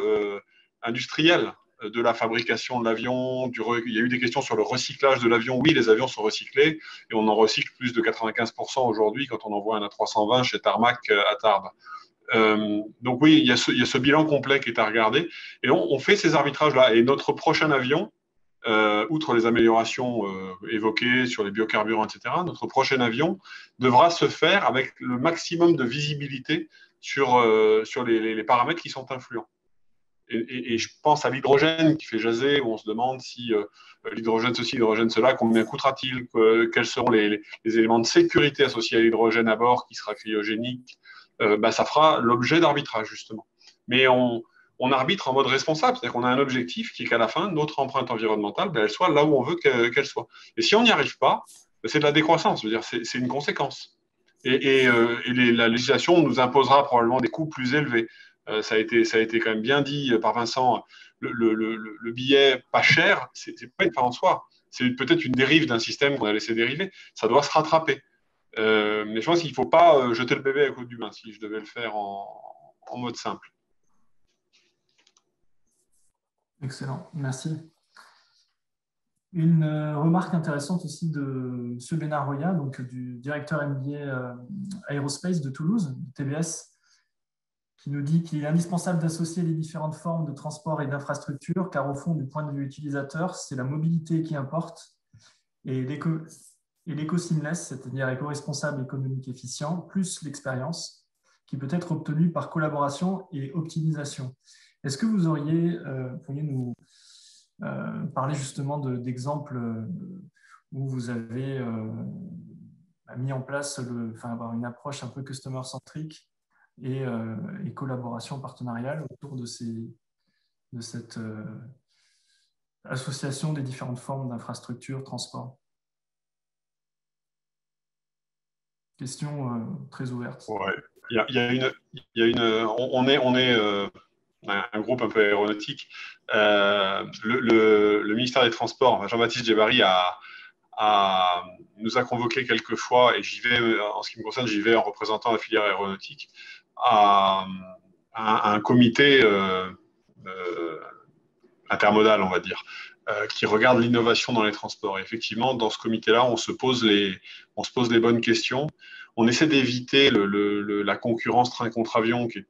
industriel de la fabrication de l'avion. Il y a eu des questions sur le recyclage de l'avion. Oui, les avions sont recyclés et on en recycle plus de 95% aujourd'hui quand on envoie un A320 chez Tarmac à Tarbes. Donc oui, il y a ce bilan complet qui est à regarder et on fait ces arbitrages-là. Et notre prochain avion, outre les améliorations évoquées sur les biocarburants, etc., notre prochain avion devra se faire avec le maximum de visibilité sur les paramètres qui sont influents. Et je pense à l'hydrogène qui fait jaser, où on se demande si l'hydrogène ceci, l'hydrogène cela, combien coûtera-t-il, quels seront les éléments de sécurité associés à l'hydrogène à bord qui sera cryogénique. Ça fera l'objet d'arbitrage, justement. Mais on arbitre en mode responsable, c'est-à-dire qu'on a un objectif qui est qu'à la fin, notre empreinte environnementale, elle soit là où on veut qu'elle soit. Et si on n'y arrive pas, c'est de la décroissance, je veux dire, c'est une conséquence. Et la législation nous imposera probablement des coûts plus élevés. Ça a été quand même bien dit par Vincent, le billet pas cher, c'est pas une fin en soi. C'est peut-être une dérive d'un système qu'on a laissé dériver. Ça doit se rattraper. Mais je pense qu'il ne faut pas jeter le bébé avec l'eau du bain, si je devais le faire en mode simple. Excellent, merci. Une remarque intéressante aussi de M. Bénard Roya, donc du directeur MBA Aerospace de Toulouse, du TBS, qui nous dit qu'il est indispensable d'associer les différentes formes de transport et d'infrastructure, car au fond, du point de vue utilisateur, c'est la mobilité qui importe et l'éco-seamless, c'est-à-dire éco-responsable, économique, efficient, plus l'expérience, qui peut être obtenue par collaboration et optimisation. Est-ce que vous pourriez nous parler justement d'exemples où vous avez mis en place, avoir une approche un peu customer-centrique et collaboration partenariale autour de cette association des différentes formes d'infrastructures, transport? Question très ouverte. Ouais. On est un groupe un peu aéronautique. Le ministère des Transports, Jean-Baptiste Djebari, nous a convoqué quelques fois, et j'y vais, en ce qui me concerne, j'y vais en représentant la filière aéronautique, à un comité intermodal, on va dire, qui regarde l'innovation dans les transports. Et effectivement, dans ce comité-là, on se pose les bonnes questions. On essaie d'éviter la concurrence train contre avion, qui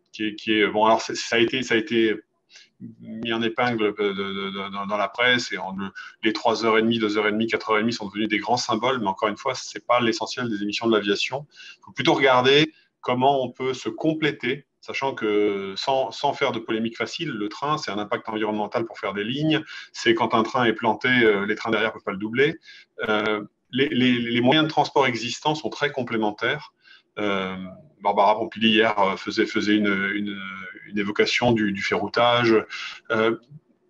est bon. Alors ça a été mis en épingle dans la presse, et les 3h30, 2h30, 4h30 sont devenus des grands symboles, mais encore une fois, ce n'est pas l'essentiel des émissions de l'aviation. Il faut plutôt regarder comment on peut se compléter, sachant que sans faire de polémique facile, le train, c'est un impact environnemental pour faire des lignes, c'est quand un train est planté, les trains derrière ne peuvent pas le doubler. Les moyens de transport existants sont très complémentaires. Barbara Pompili hier faisait une évocation du ferroutage.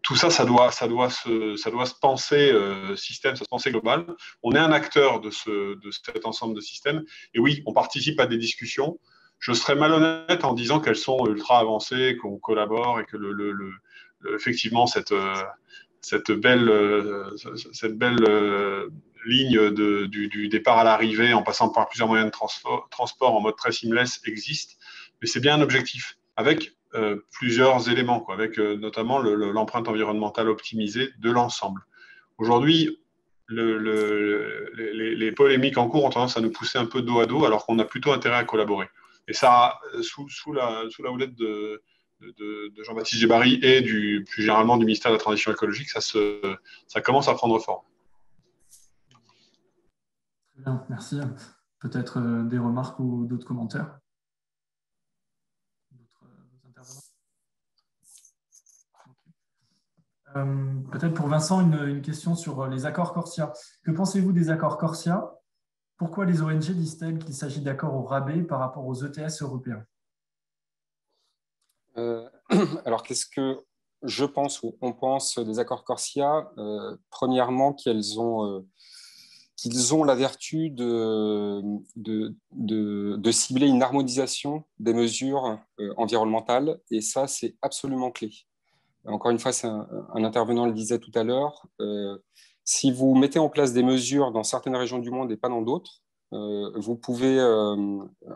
Tout ça, ça doit se penser système, ça se penser global. On est un acteur de cet ensemble de systèmes. Et oui, on participe à des discussions. Je serais malhonnête en disant qu'elles sont ultra avancées, qu'on collabore et que effectivement cette belle ligne du départ à l'arrivée en passant par plusieurs moyens de transport en mode très seamless existe. Mais c'est bien un objectif avec plusieurs éléments, quoi, avec notamment l'empreinte environnementale optimisée de l'ensemble. Aujourd'hui, les polémiques en cours ont tendance à nous pousser un peu dos à dos, alors qu'on a plutôt intérêt à collaborer. Et ça, sous la houlette de Jean-Baptiste Djebari et plus généralement du ministère de la Transition écologique, ça commence à prendre forme. Très bien, merci. Peut-être des remarques ou d'autres commentaires? Peut-être pour Vincent, une question sur les accords CORSIA. Que pensez-vous des accords CORSIA? Pourquoi les ONG disent-elles qu'il s'agit d'accords au rabais par rapport aux ETS européens? Alors, qu'est-ce que je pense ou on pense des accords CORSIA? Premièrement, qu'ils ont la vertu de cibler une harmonisation des mesures environnementales, et ça, c'est absolument clé. Encore une fois, un intervenant le disait tout à l'heure, si vous mettez en place des mesures dans certaines régions du monde et pas dans d'autres, vous pouvez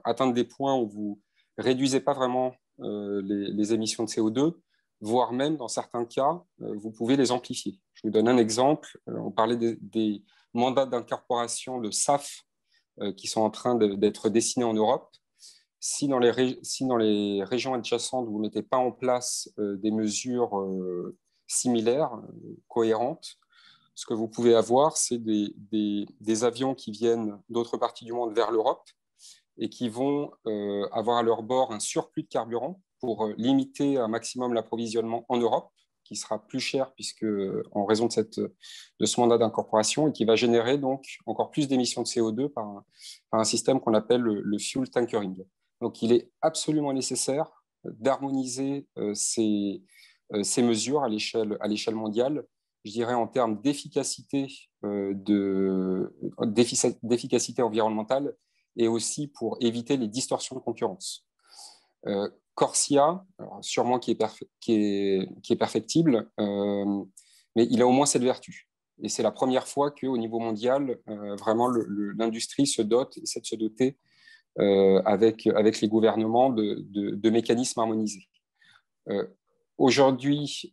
atteindre des points où vous ne réduisez pas vraiment les émissions de CO2, voire même, dans certains cas, vous pouvez les amplifier. Je vous donne un exemple. On parlait des mandats d'incorporation de SAF qui sont en train d'être dessinés en Europe. Si dans les régions adjacentes, vous ne mettez pas en place des mesures similaires, cohérentes, ce que vous pouvez avoir, c'est des avions qui viennent d'autres parties du monde vers l'Europe et qui vont avoir à leur bord un surplus de carburant pour limiter un maximum l'approvisionnement en Europe, qui sera plus cher en raison de ce mandat d'incorporation, et qui va générer donc encore plus d'émissions de CO2 par un système qu'on appelle le fuel tankering. Donc, il est absolument nécessaire d'harmoniser ces mesures à l'échelle mondiale, je dirais en termes d'efficacité environnementale, et aussi pour éviter les distorsions de concurrence. CORSIA, sûrement qui est perfectible, mais il a au moins cette vertu. Et c'est la première fois qu'au niveau mondial, vraiment l'industrie se dote, essaie de se doter avec les gouvernements de mécanismes harmonisés. Aujourd'hui,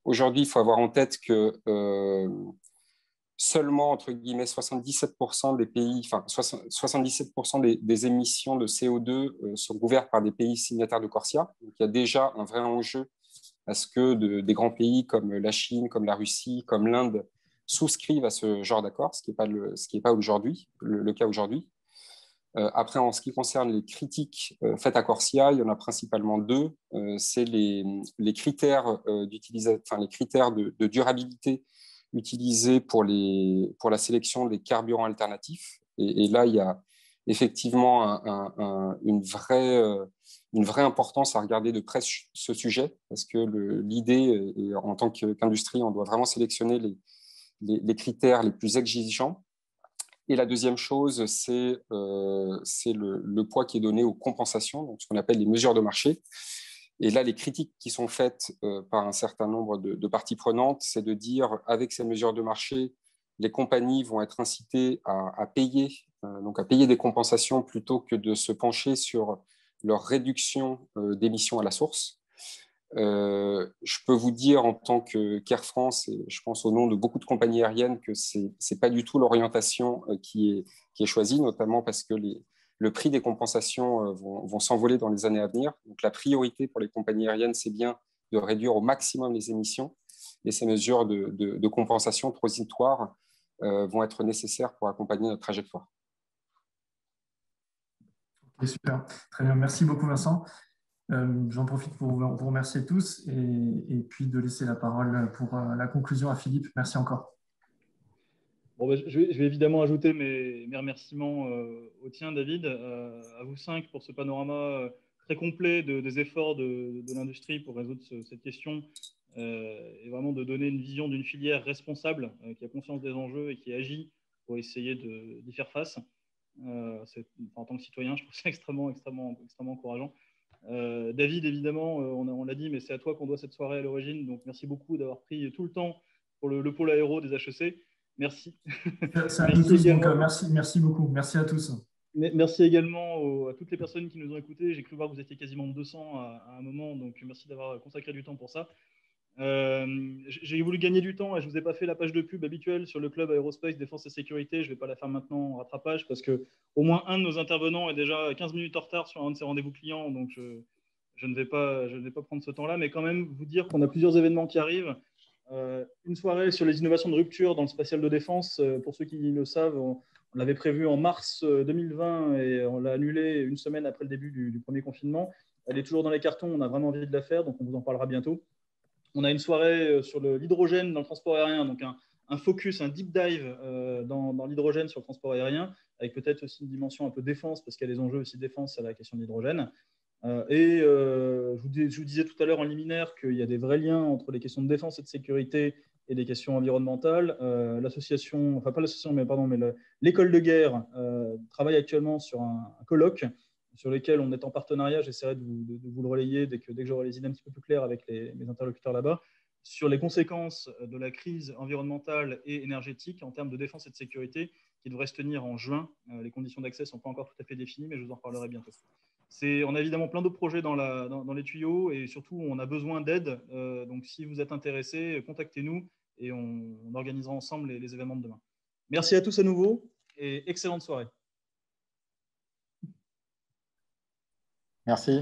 il faut avoir en tête que seulement, entre guillemets, 77% des pays, enfin 77% des émissions de CO2 sont couvertes par des pays signataires de CORSIA. Donc, il y a déjà un vrai enjeu à ce que des grands pays comme la Chine, comme la Russie, comme l'Inde souscrivent à ce genre d'accord, ce qui n'est pas aujourd'hui, le cas aujourd'hui. Après, en ce qui concerne les critiques faites à CORSIA, il y en a principalement deux. C'est les critères les critères de durabilité utilisés pour la sélection des carburants alternatifs. Et là, il y a effectivement une vraie importance à regarder de près ce sujet, parce que l'idée, en tant qu'industrie, on doit vraiment sélectionner les critères les plus exigeants. Et la deuxième chose, c'est le poids qui est donné aux compensations, donc ce qu'on appelle les mesures de marché. Et là, les critiques qui sont faites par un certain nombre de parties prenantes, c'est de dire, avec ces mesures de marché, les compagnies vont être incitées à payer des compensations plutôt que de se pencher sur leur réduction d'émissions à la source. Je peux vous dire en tant qu'Air France, et je pense au nom de beaucoup de compagnies aériennes, que ce n'est pas du tout l'orientation qui est choisie, notamment parce que le prix des compensations vont s'envoler dans les années à venir. Donc la priorité pour les compagnies aériennes, c'est bien de réduire au maximum les émissions, et ces mesures de compensation transitoires vont être nécessaires pour accompagner notre trajectoire. Okay, super, très bien. Merci beaucoup, Vincent. J'en profite pour vous remercier tous et puis de laisser la parole pour la conclusion à Philippe. Merci encore. Bon, je vais évidemment ajouter mes remerciements au tien, David, à vous 5 pour ce panorama très complet des efforts de l'industrie pour résoudre cette question et vraiment de donner une vision d'une filière responsable qui a conscience des enjeux et qui agit pour essayer d'y faire face. En tant que citoyen, je trouve ça extrêmement encourageant. David, évidemment, on l'a dit, mais c'est à toi qu'on doit cette soirée à l'origine. Donc, merci beaucoup d'avoir pris tout le temps pour le pôle aéro des HEC. Merci. C'est à nous tous, donc merci beaucoup. Merci à tous. Merci également à toutes les personnes qui nous ont écoutés. J'ai cru voir que vous étiez quasiment 200 à un moment, donc merci d'avoir consacré du temps pour ça. J'ai voulu gagner du temps et je ne vous ai pas fait la page de pub habituelle sur le club Aérospace Défense et Sécurité. Je ne vais pas la faire maintenant en rattrapage parce qu'au moins un de nos intervenants est déjà 15 minutes en retard sur un de ses rendez-vous clients, donc je ne vais pas prendre ce temps-là, mais quand même vous dire qu'on a plusieurs événements qui arrivent. Une soirée sur les innovations de rupture dans le spatial de défense. Pour ceux qui le savent, on l'avait prévu en mars 2020 et on l'a annulé une semaine après le début du premier confinement. Elle est toujours dans les cartons, on a vraiment envie de la faire, donc on vous en parlera bientôt. On a une soirée sur l'hydrogène dans le transport aérien, donc un focus, un deep dive dans l'hydrogène sur le transport aérien, avec peut-être aussi une dimension un peu défense, parce qu'il y a des enjeux aussi défense à la question de l'hydrogène. Je vous disais tout à l'heure en liminaire qu'il y a des vrais liens entre les questions de défense et de sécurité et les questions environnementales. L'association, enfin pas l'association, mais pardon, mais l'école de guerre travaille actuellement sur un colloque sur lequel on est en partenariat. J'essaierai de vous le relayer dès que j'aurai les idées un petit peu plus claires avec mes interlocuteurs là-bas, sur les conséquences de la crise environnementale et énergétique en termes de défense et de sécurité qui devrait se tenir en juin. Les conditions d'accès ne sont pas encore tout à fait définies, mais je vous en reparlerai bientôt. On a évidemment plein d'autres projets dans les tuyaux et surtout, on a besoin d'aide. Donc, si vous êtes intéressés, contactez-nous et on organisera ensemble les événements de demain. Merci à tous à nouveau et excellente soirée. Merci.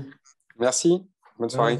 Merci. Bonne soirée.